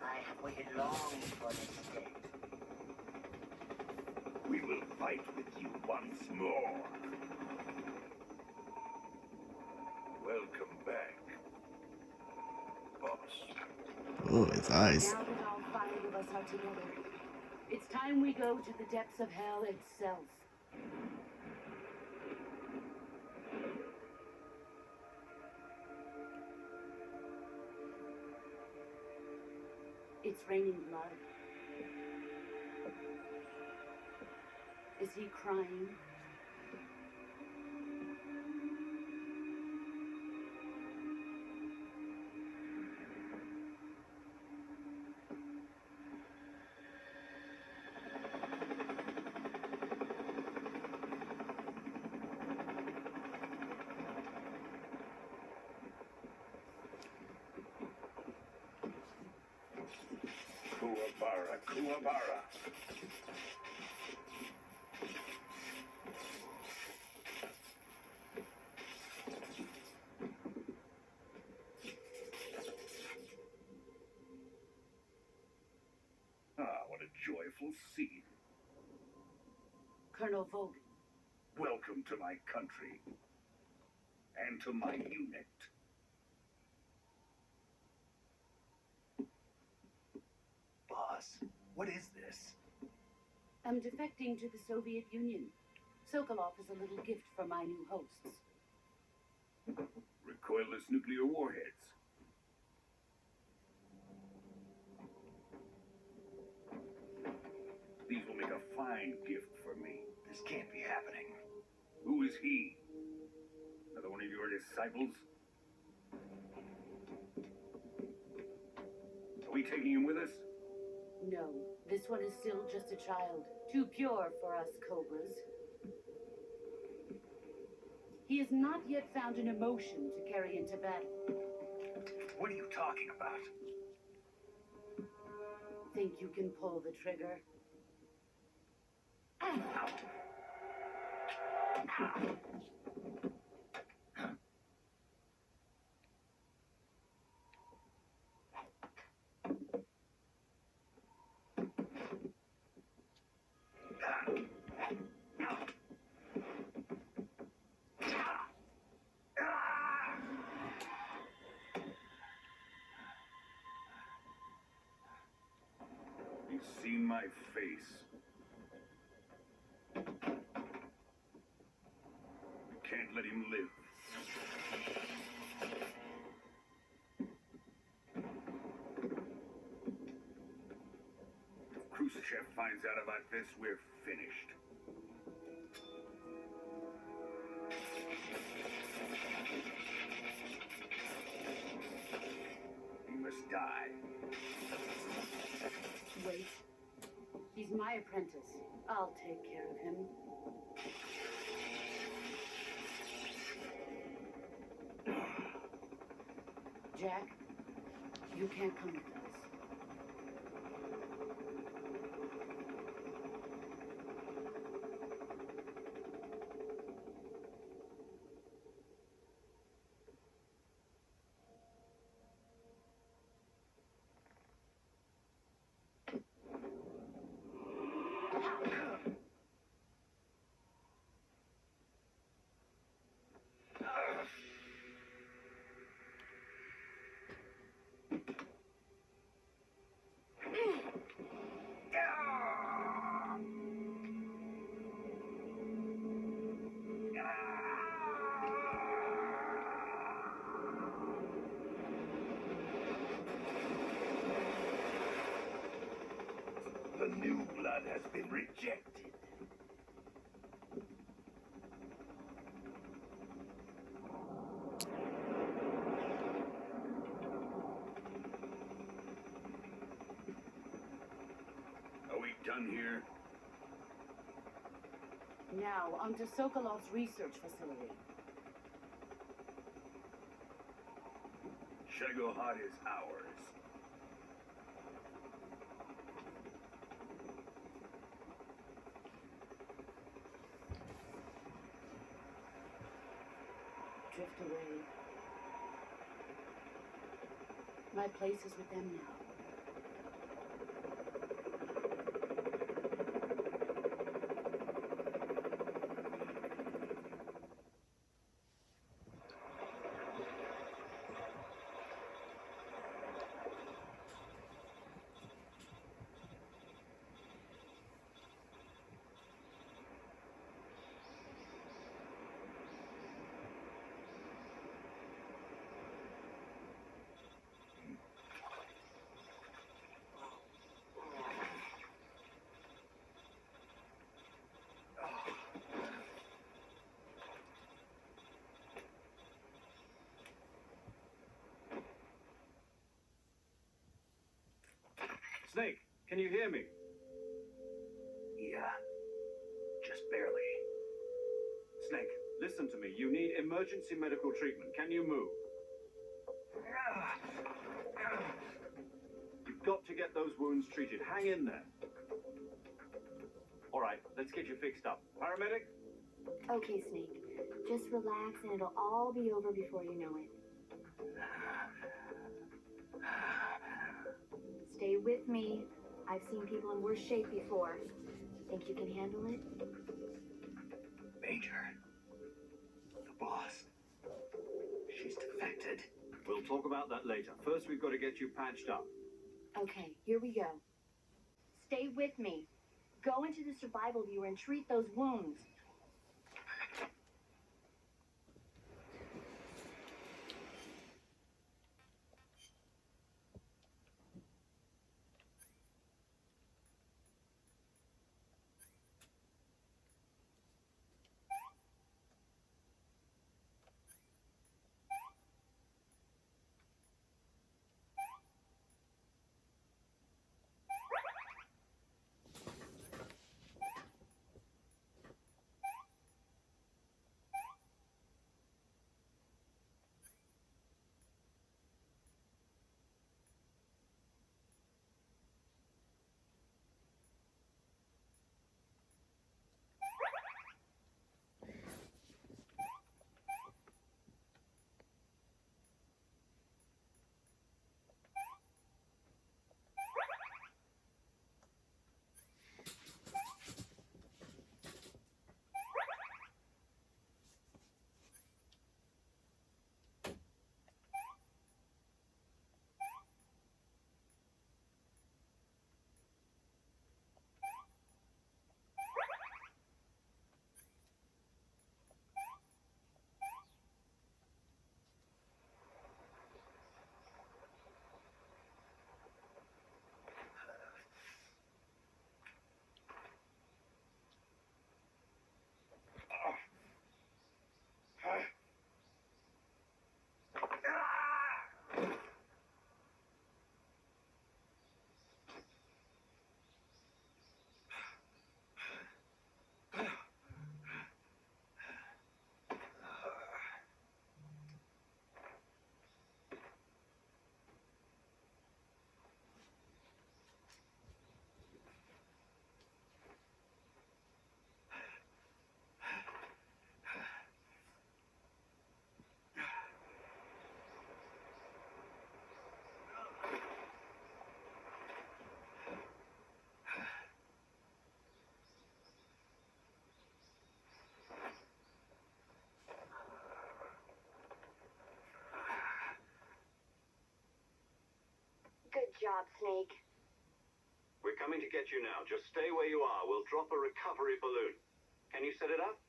I have waited long for this day. We will fight with you once more. Welcome back, boss. Oh, his eyes. Now that all 5 of us are together, it's time we go to the depths of hell itself. It's raining blood. Is he crying? Kuwabara, Kuwabara. Ah, what a joyful scene. Colonel Vogt, Welcome to my country. And to my unit. Boss, what is this? I'm defecting to the Soviet Union. Sokolov is a little gift for my new hosts. Recoilless nuclear warheads. These will make a fine gift for me. This can't be happening. Who is he? Another one of your disciples? Are we taking him with us? No, this one is still just a child. Too pure for us Cobras. He has not yet found an emotion to carry into battle. What are you talking about? Think you can pull the trigger? He's seen my face. We can't let him live. If Khrushchev finds out about this, we're finished. He must die. Wait. He's my apprentice. I'll take care of him. Jack, you can't come with us. The new blood has been rejected. Are we done here? Now, onto Sokolov's research facility. Shagohod is ours. Drift away. My place is with them now. Snake, can you hear me? Yeah. Just barely. Snake, listen to me. You need emergency medical treatment. Can you move? You've got to get those wounds treated. Hang in there. All right, let's get you fixed up. Paramedic? Okay, Snake. Just relax and it'll all be over before you know it. Stay with me. I've seen people in worse shape before. Think you can handle it? Major. The boss. She's defected. We'll talk about that later. First, we've got to get you patched up. Okay, here we go. Stay with me. Go into the survival viewer and treat those wounds. Good job, Snake. We're coming to get you now. Just stay where you are. We'll drop a recovery balloon. Can you set it up?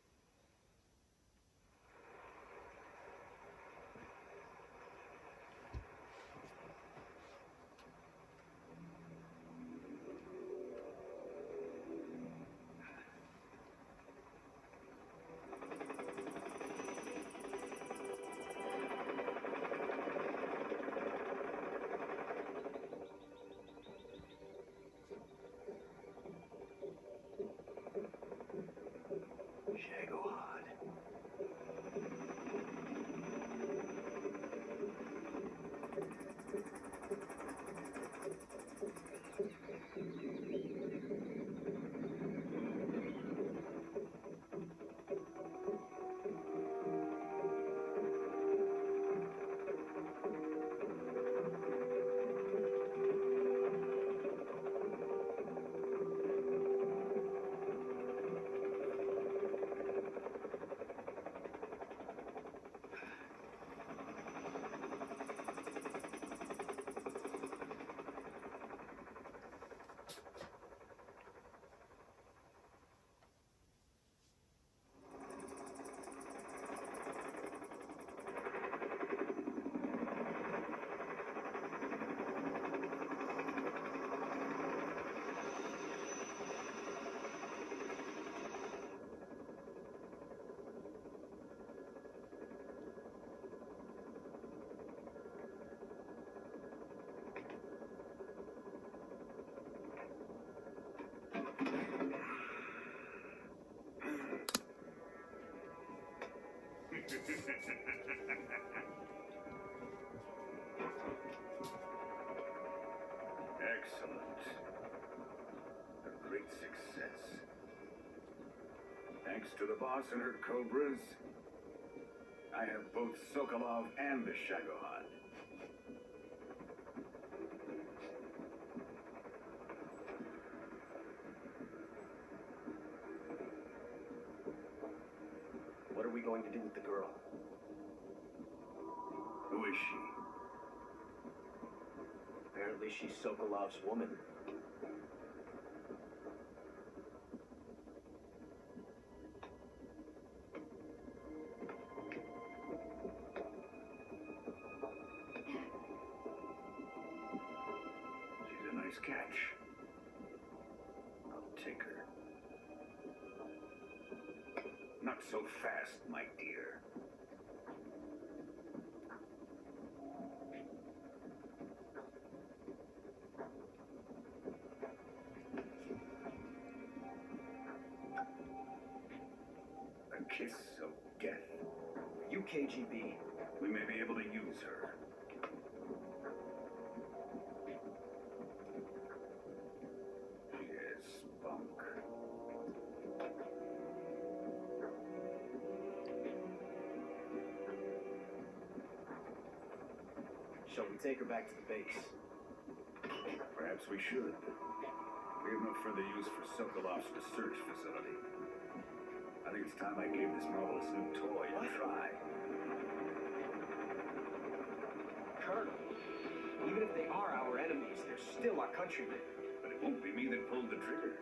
Excellent. A great success. Thanks to the boss and her cobras, I have both Sokolov and the Shagohod. What are we going to do with the girl? Who is she? Apparently she's Sokolov's woman. She's a nice catch. I'll take her. Not so fast, my dear. A kiss of death. You KGB. We may be able to use her. She has spunk. Shall we take her back to the base? Perhaps we should. We have no further use for Sokolov's research facility. I think it's time I gave this marvelous new toy a try. Colonel, even if they are our enemies, they're still our countrymen. But it won't be me that pulled the trigger.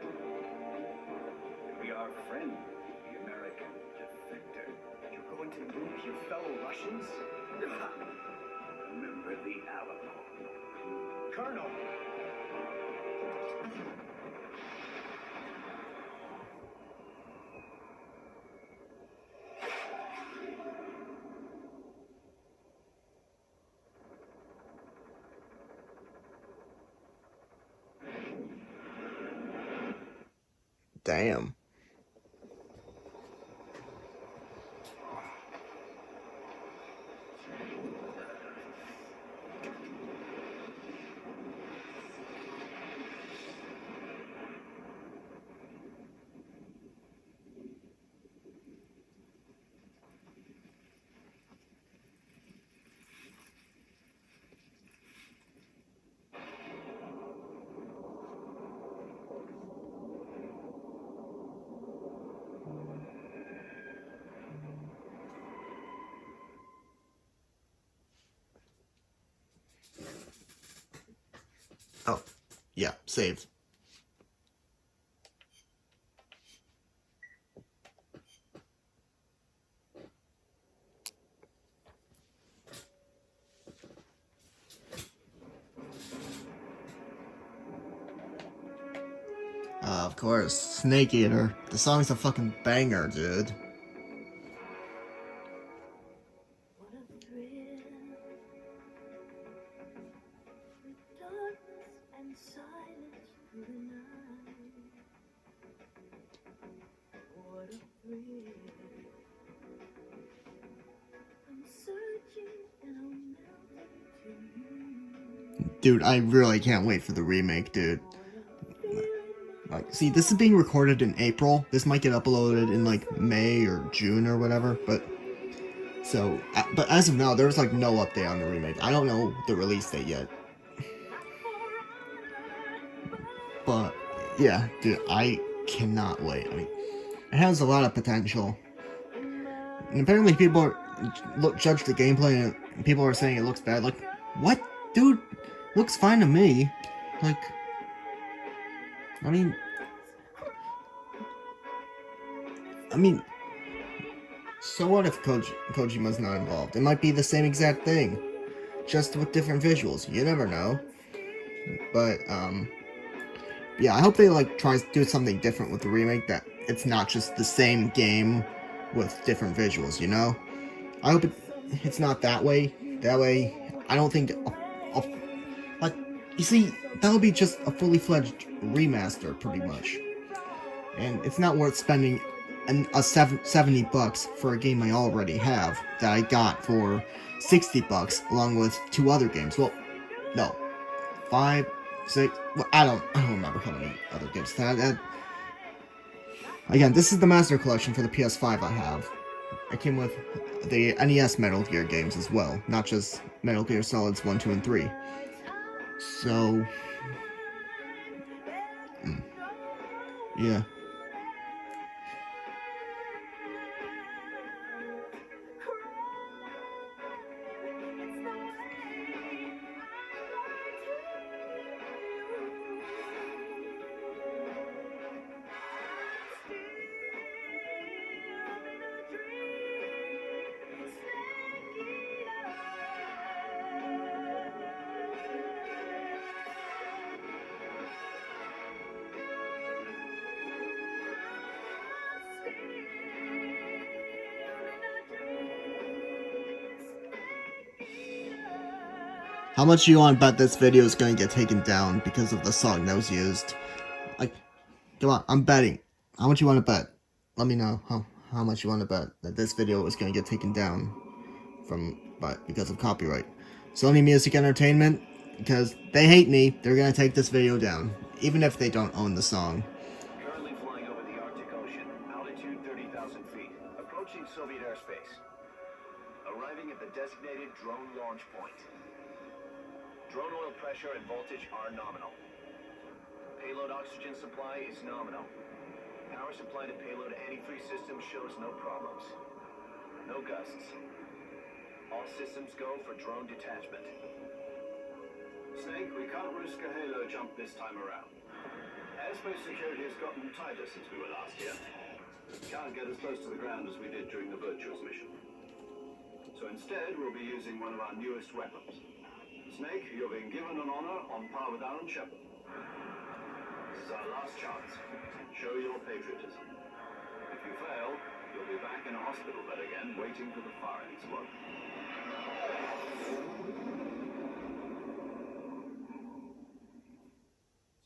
It'll be our friend, the American defector. You're going to nuke your fellow Russians? Remember the Alamo. Colonel! Damn. Oh, yeah, saved. Of course, Snake Eater. The song's a fucking banger, dude. What a thrill, with darkness and silence through the night. What a thrill, I'm searching and I'm melting to you. Dude, I really can't wait for the remake, dude. Like, see, this is being recorded in April. This might get uploaded in, like, May or June or whatever, but... So, but as of now, there's, like, no update on the remake. I don't know the release date yet. But, yeah, dude, I cannot wait. I mean, it has a lot of potential. And apparently people are... judge the gameplay and people are saying it looks bad. Like, what? Dude, looks fine to me. Like... I mean, so what if Kojima's not involved? It might be the same exact thing, just with different visuals. You never know. But, yeah, I hope they, like, try to do something different with the remake, that it's not just the same game with different visuals, you know? I hope it's not that way. That way, I don't think... like, you see, that'll be just a fully fledged remaster, pretty much. And it's not worth spending $70 for a game I already have that I got for $60 along with 2 other games. Well, no, 5, 6. Well, I don't remember how many other games. Again, this is the Master Collection for the PS5 I have. It came with the NES Metal Gear games as well, not just Metal Gear Solids 1, 2, and 3. So, yeah. How much do you want to bet this video is going to get taken down because of the song that was used? Like, come on, I'm betting. How much you want to bet? Let me know how much you want to bet that this video is going to get taken down because of copyright. Sony Music Entertainment, because they hate me, they're going to take this video down, even if they don't own the song. Currently flying over the Arctic Ocean, altitude 30,000 feet, approaching Soviet airspace. Arriving at the designated drone launch point. Drone oil pressure and voltage are nominal. Payload oxygen supply is nominal. Power supply to payload anti-3 systems shows no problems. No gusts. All systems go for drone detachment. Snake, we can't risk a halo jump this time around. Airspace security has gotten tighter since we were last here. Can't get as close to the ground as we did during the Virtuous mission. So instead, we'll be using one of our newest weapons. Snake, you're being given an honor on par with Aaron Shepard. This is our last chance. Show your patriotism. If you fail, you'll be back in a hospital bed again, waiting for the firing squad.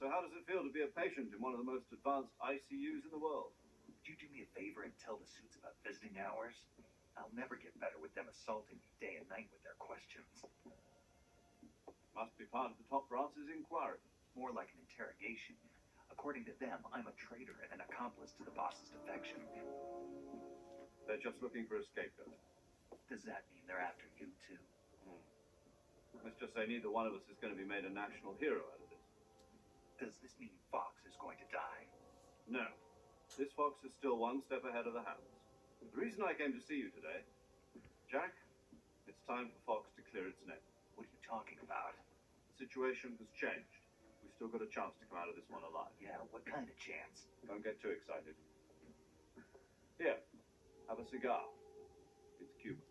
So how does it feel to be a patient in one of the most advanced ICUs in the world? Would you do me a favor and tell the suits about visiting hours? I'll never get better with them assaulting me day and night with their questions. Must be part of the top brass's inquiry. More like an interrogation. According to them, I'm a traitor and an accomplice to the boss's defection. They're just looking for a scapegoat. Does that mean they're after you too? Let's just say neither one of us is going to be made a national hero out of this. Does this mean Fox is going to die? No. This Fox is still one step ahead of the hounds. The reason I came to see you today, Jack, it's time for Fox to clear its name. What are you talking about? The situation has changed. We've still got a chance to come out of this one alive. Yeah, what kind of chance? Don't get too excited. Here, have a cigar. It's Cuban.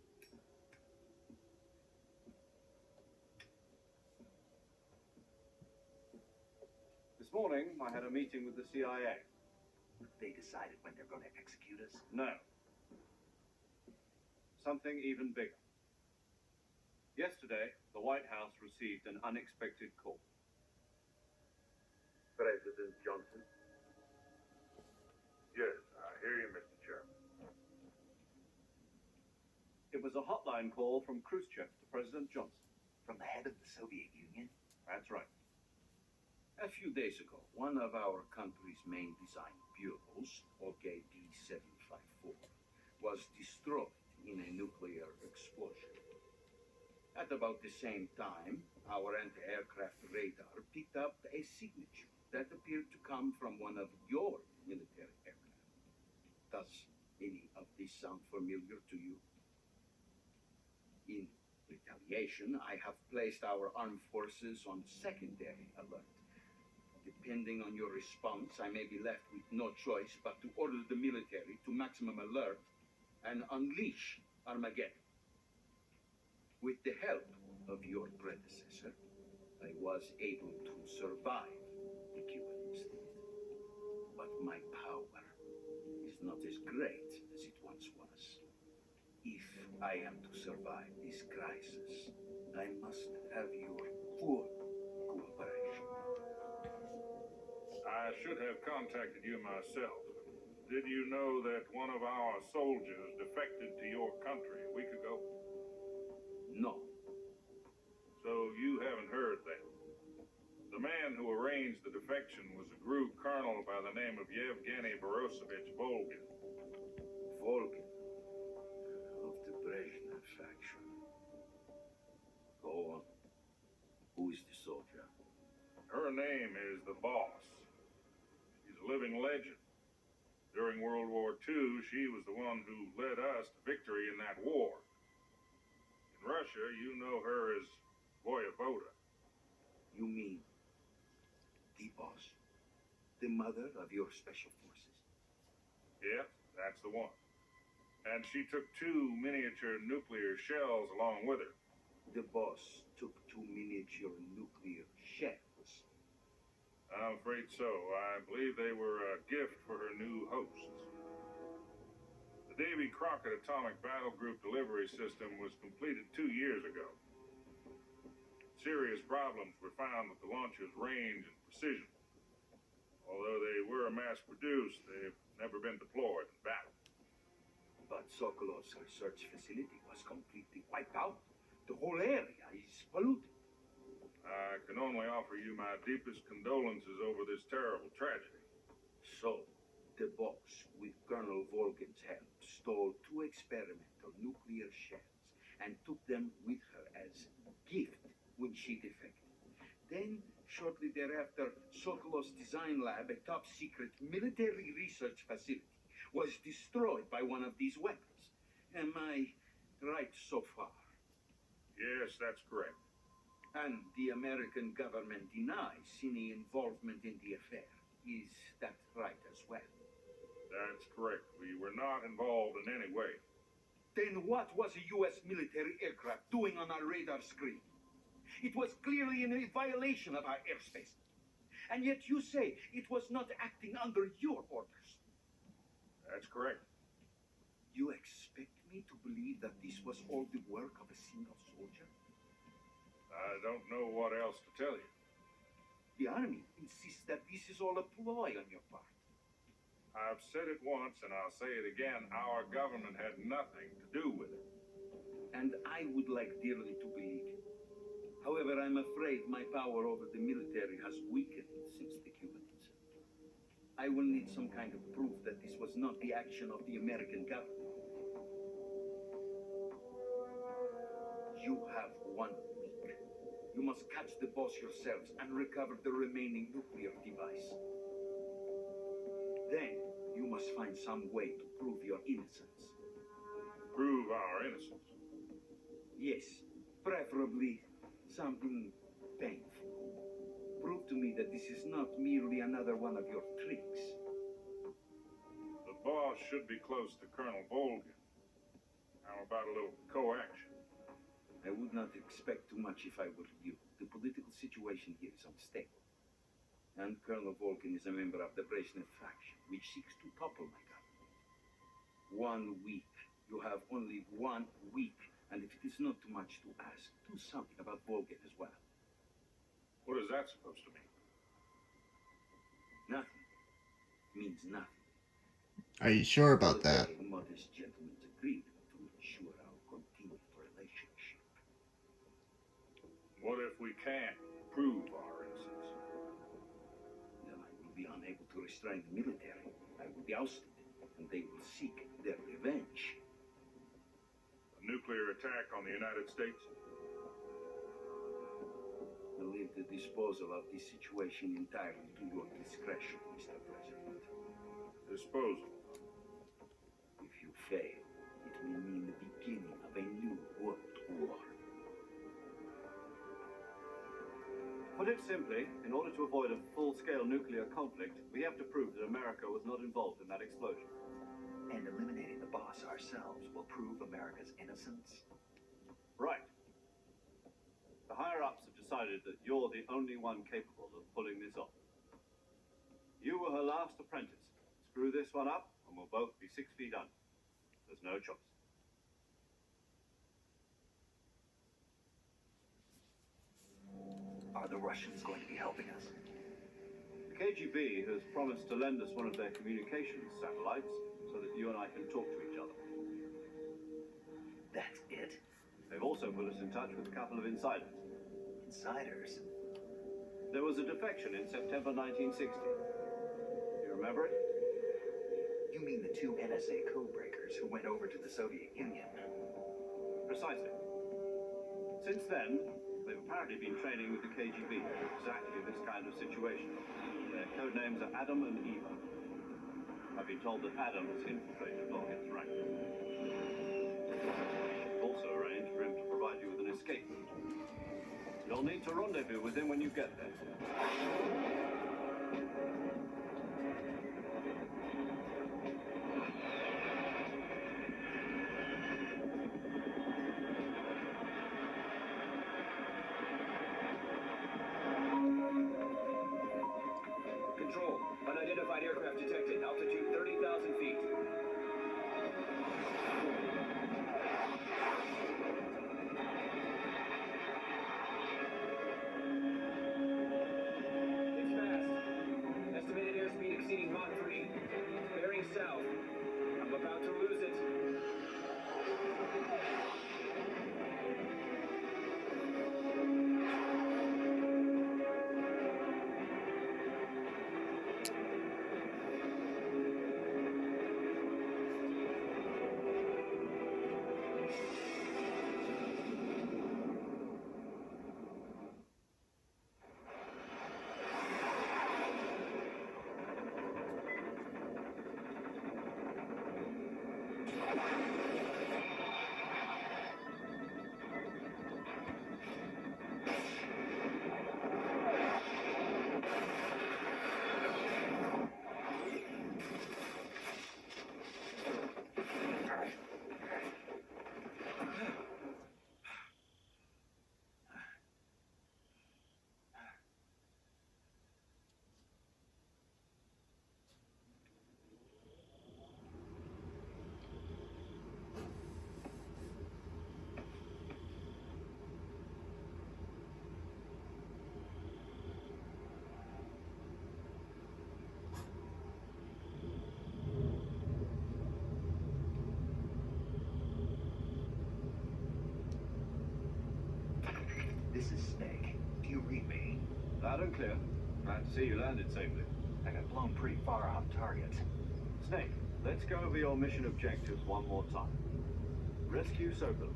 This morning, I had a meeting with the CIA. They decided when they're going to execute us? No. Something even bigger. Yesterday, the White House received an unexpected call. President Johnson? Yes, I hear you, Mr. Chairman. It was a hotline call from Khrushchev to President Johnson. From the head of the Soviet Union? That's right. A few days ago, one of our country's main design bureaus, OKD-754, was destroyed in a nuclear explosion. At about the same time, our anti-aircraft radar picked up a signature that appeared to come from one of your military aircraft. Does any of this sound familiar to you? In retaliation, I have placed our armed forces on secondary alert. Depending on your response, I may be left with no choice but to order the military to maximum alert and unleash Armageddon. With the help of your predecessor, I was able to survive the Cuban incident. But my power is not as great as it once was. If I am to survive this crisis, I must have your full cooperation. I should have contacted you myself. Did you know that one of our soldiers defected to your country a week ago? No. So you haven't heard then. The man who arranged the defection was a GRU colonel by the name of Yevgeny Borosovich Volgin. Volgin. Of the Brezhnev faction. Go on. Who is the soldier? Her name is the Boss. She's a living legend. During World War II, she was the one who led us to victory in that war. In Russia, you know her as Voyevoda. You mean the boss? The mother of your special forces? Yes, that's the one. And she took 2 miniature nuclear shells along with her. The boss took 2 miniature nuclear shells. I'm afraid so. I believe they were a gift for her new hosts. The Davy Crockett Atomic Battle Group delivery system was completed 2 years ago. Serious problems were found with the launcher's range and precision. Although they were mass-produced, they've never been deployed in battle. But Sokolov's research facility was completely wiped out. The whole area is polluted. I can only offer you my deepest condolences over this terrible tragedy. So, the boss, with Colonel Volgin's help, stole 2 experimental nuclear shells and took them with her as gift when she defected. Then, shortly thereafter, Sokolov's design lab, a top-secret military research facility, was destroyed by one of these weapons. Am I right so far? Yes, that's correct. And the American government denies any involvement in the affair. Is that right as well? That's correct. We were not involved in any way. Then what was a U.S. military aircraft doing on our radar screen? It was clearly in a violation of our airspace. And yet you say it was not acting under your orders. That's correct. You expect me to believe that this was all the work of a single soldier? I don't know what else to tell you. The Army insists that this is all a ploy on your part. I've said it once and I'll say it again. Our government had nothing to do with it. And I would like dearly to believe it. However, I'm afraid my power over the military has weakened since the Cuban incident. I will need some kind of proof that this was not the action of the American government. You have 1 week. You must catch the boss yourselves and recover the remaining nuclear device. Then, you must find some way to prove your innocence. Prove our innocence. Yes, preferably something painful. Prove to me that this is not merely another one of your tricks. The boss should be close to Colonel Volgin. How about a little co-action? I would not expect too much if I were you. The political situation here is unstable. And Colonel Volgin is a member of the Brezhnev faction, which seeks to topple my government. 1 week. You have only 1 week. And if it is not too much to ask, do something about Volgin as well. What is that supposed to mean? Nothing. Means nothing. Are you sure about that? A modest gentleman's agreement to ensure our continued relationship. What if we can't prove our innocence? Then I will be unable to restrain the military. I will be ousted, and they will seek their revenge. A nuclear attack on the United States? I leave the disposal of this situation entirely to your discretion, Mr. President. Disposal? If you fail, it will mean the beginning of a new world war. Put it simply, in order to avoid a full-scale nuclear conflict, we have to prove that America was not involved in that explosion. And eliminating the boss ourselves will prove America's innocence? Right. The higher-ups have decided that you're the only one capable of pulling this off. You were her last apprentice. Screw this one up, and we'll both be 6 feet under. There's no choice. Are the Russians going to be helping us? The KGB KGB has promised to lend us one of their communications satellites so that you and I can talk to each other. That's it? They've also put us in touch with a couple of insiders. Insiders? There was a defection in September 1960. You remember it? You mean the two NSA codebreakers who went over to the Soviet Union? Precisely. Since then, they've apparently been training with the KGB for exactly this kind of situation. Their code names are Adam and Eva. I've been told that Adam has infiltrated Volkin's ranks. We've also arranged for him to provide you with an escape route. You'll need to rendezvous with him when you get there. Control. Unidentified aircraft detected. Altitude 30,000 feet. It's fast. Estimated airspeed exceeding Mach 3. Bearing south. I'm about to lose it. This is Snake. Do you read me? Loud and clear. Glad to see you landed safely. I got blown pretty far off target. Snake, let's go over your mission objectives one more time. Rescue Sokolov.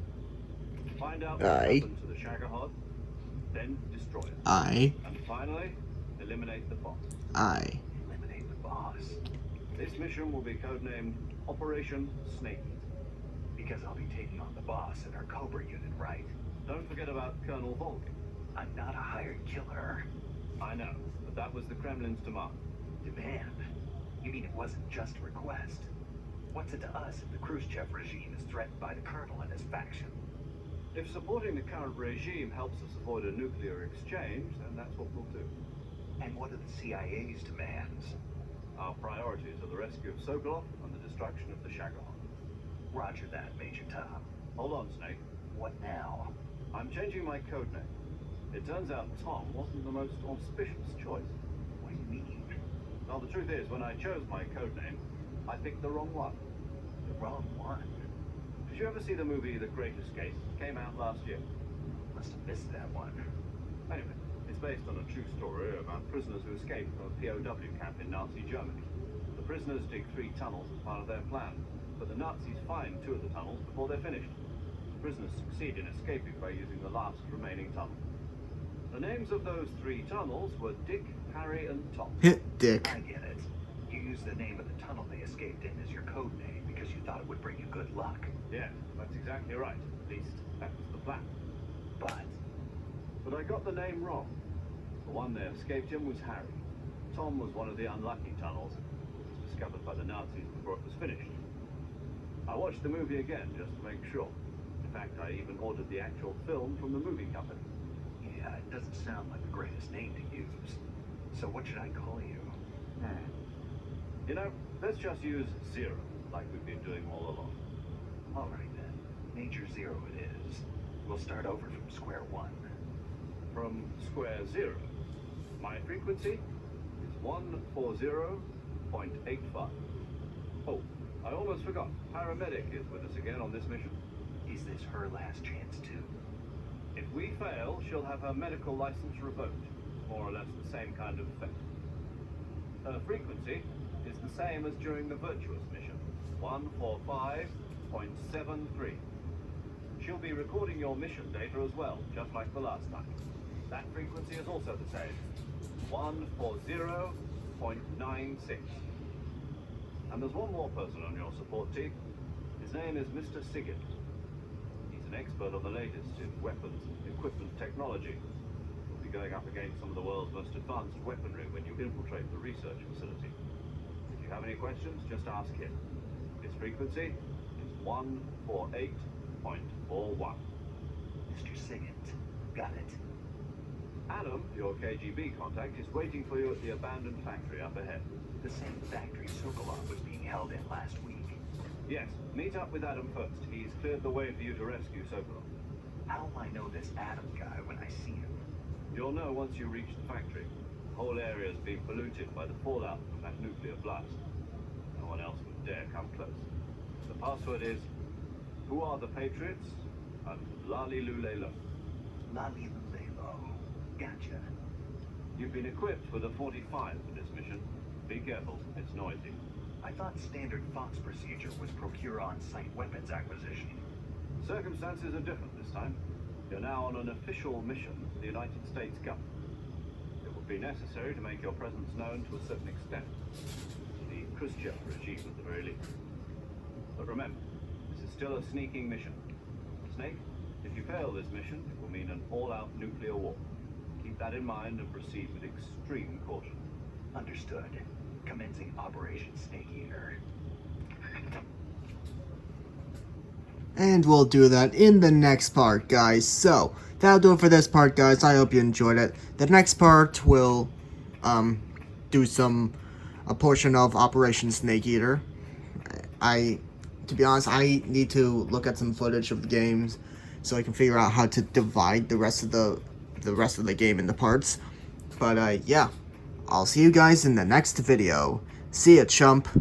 Find out what Aye. happened to the Shagohod, then destroy it. Aye. And finally, eliminate the boss. Aye. Eliminate the boss. This mission will be codenamed Operation Snake. Because I'll be taking on the boss in our Cobra unit, right? Don't forget about Colonel Volkin. I'm not a hired killer. I know, but that was the Kremlin's demand. Demand? You mean it wasn't just a request? What's it to us if the Khrushchev regime is threatened by the Colonel and his faction? If supporting the current regime helps us avoid a nuclear exchange, then that's what we'll do. And what are the CIA's demands? Our priorities are the rescue of Sokolov and the destruction of the Shagohod. Roger that, Major Tom. Hold on, Snake. What now? I'm changing my code name. It turns out Tom wasn't the most auspicious choice. What do you mean? Well, the truth is, when I chose my code name, I picked the wrong one. The wrong one? Did you ever see the movie The Great Escape? It came out last year. Must have missed that one. Anyway, it's based on a true story about prisoners who escaped from a POW camp in Nazi Germany. The prisoners dig 3 tunnels as part of their plan, but the Nazis find 2 of the tunnels before they're finished. The prisoners succeed in escaping by using the last remaining tunnel. The names of those 3 tunnels were Dick, Harry, and Tom. Dick. I get it. You used the name of the tunnel they escaped in as your code name because you thought it would bring you good luck. Yeah, that's exactly right. At least, that was the plan. But I got the name wrong. The one they escaped in was Harry. Tom was one of the unlucky tunnels. It was discovered by the Nazis before it was finished. I watched the movie again just to make sure. In fact, I even ordered the actual film from the movie company. yeah, it doesn't sound like the greatest name to use. So what should I call you? You know, let's just use Zero, like we've been doing all along. All right then. Major Zero it is. We'll start over from square one. From square 0. My frequency is 140.85. Oh, I almost forgot. Paramedic is with us again on this mission. Is this her last chance too? If we fail, she'll have her medical license revoked. More or less the same kind of fate. Her frequency is the same as during the Virtuous mission, 145.73. She'll be recording your mission data as well, just like the last time. That frequency is also the same, 140.96. And there's one more person on your support team. His name is Mr. Siggett. He's an expert on the latest in weapons and equipment technology. You'll be going up against some of the world's most advanced weaponry when you infiltrate the research facility. If you have any questions, just ask him. His frequency is 148.41. Mr. Siggett. Got it. Adam, your KGB contact, is waiting for you at the abandoned factory up ahead. The same factory Sokolov was being held in last week. Yes, meet up with Adam first. He's cleared the way for you to rescue Sokolov. How will I know this Adam guy when I see him? You'll know once you reach the factory. The whole area's been polluted by the fallout from that nuclear blast. No one else would dare come close. The password is, "Who are the Patriots?" and "Lali Lule Lo." Lali Lulelo. Gotcha. You've been equipped with a 45 for this mission. Be careful, it's noisy. I thought standard Fox procedure was procure on-site weapons acquisition. Circumstances are different this time. You're now on an official mission for the United States government. It will be necessary to make your presence known to a certain extent. The Khrushchev regime at the very least. But remember, this is still a sneaking mission. Snake, if you fail this mission, it will mean an all-out nuclear war. Keep that in mind and proceed with extreme caution. Understood. Commencing Operation Snake Eater. And we'll do that in the next part, guys. So, that'll do it for this part, guys. I hope you enjoyed it. The next part will do a portion of Operation Snake Eater. To be honest, I need to look at some footage of the games so I can figure out how to divide the rest of the game into parts. But yeah, I'll see you guys in the next video. See ya, chump.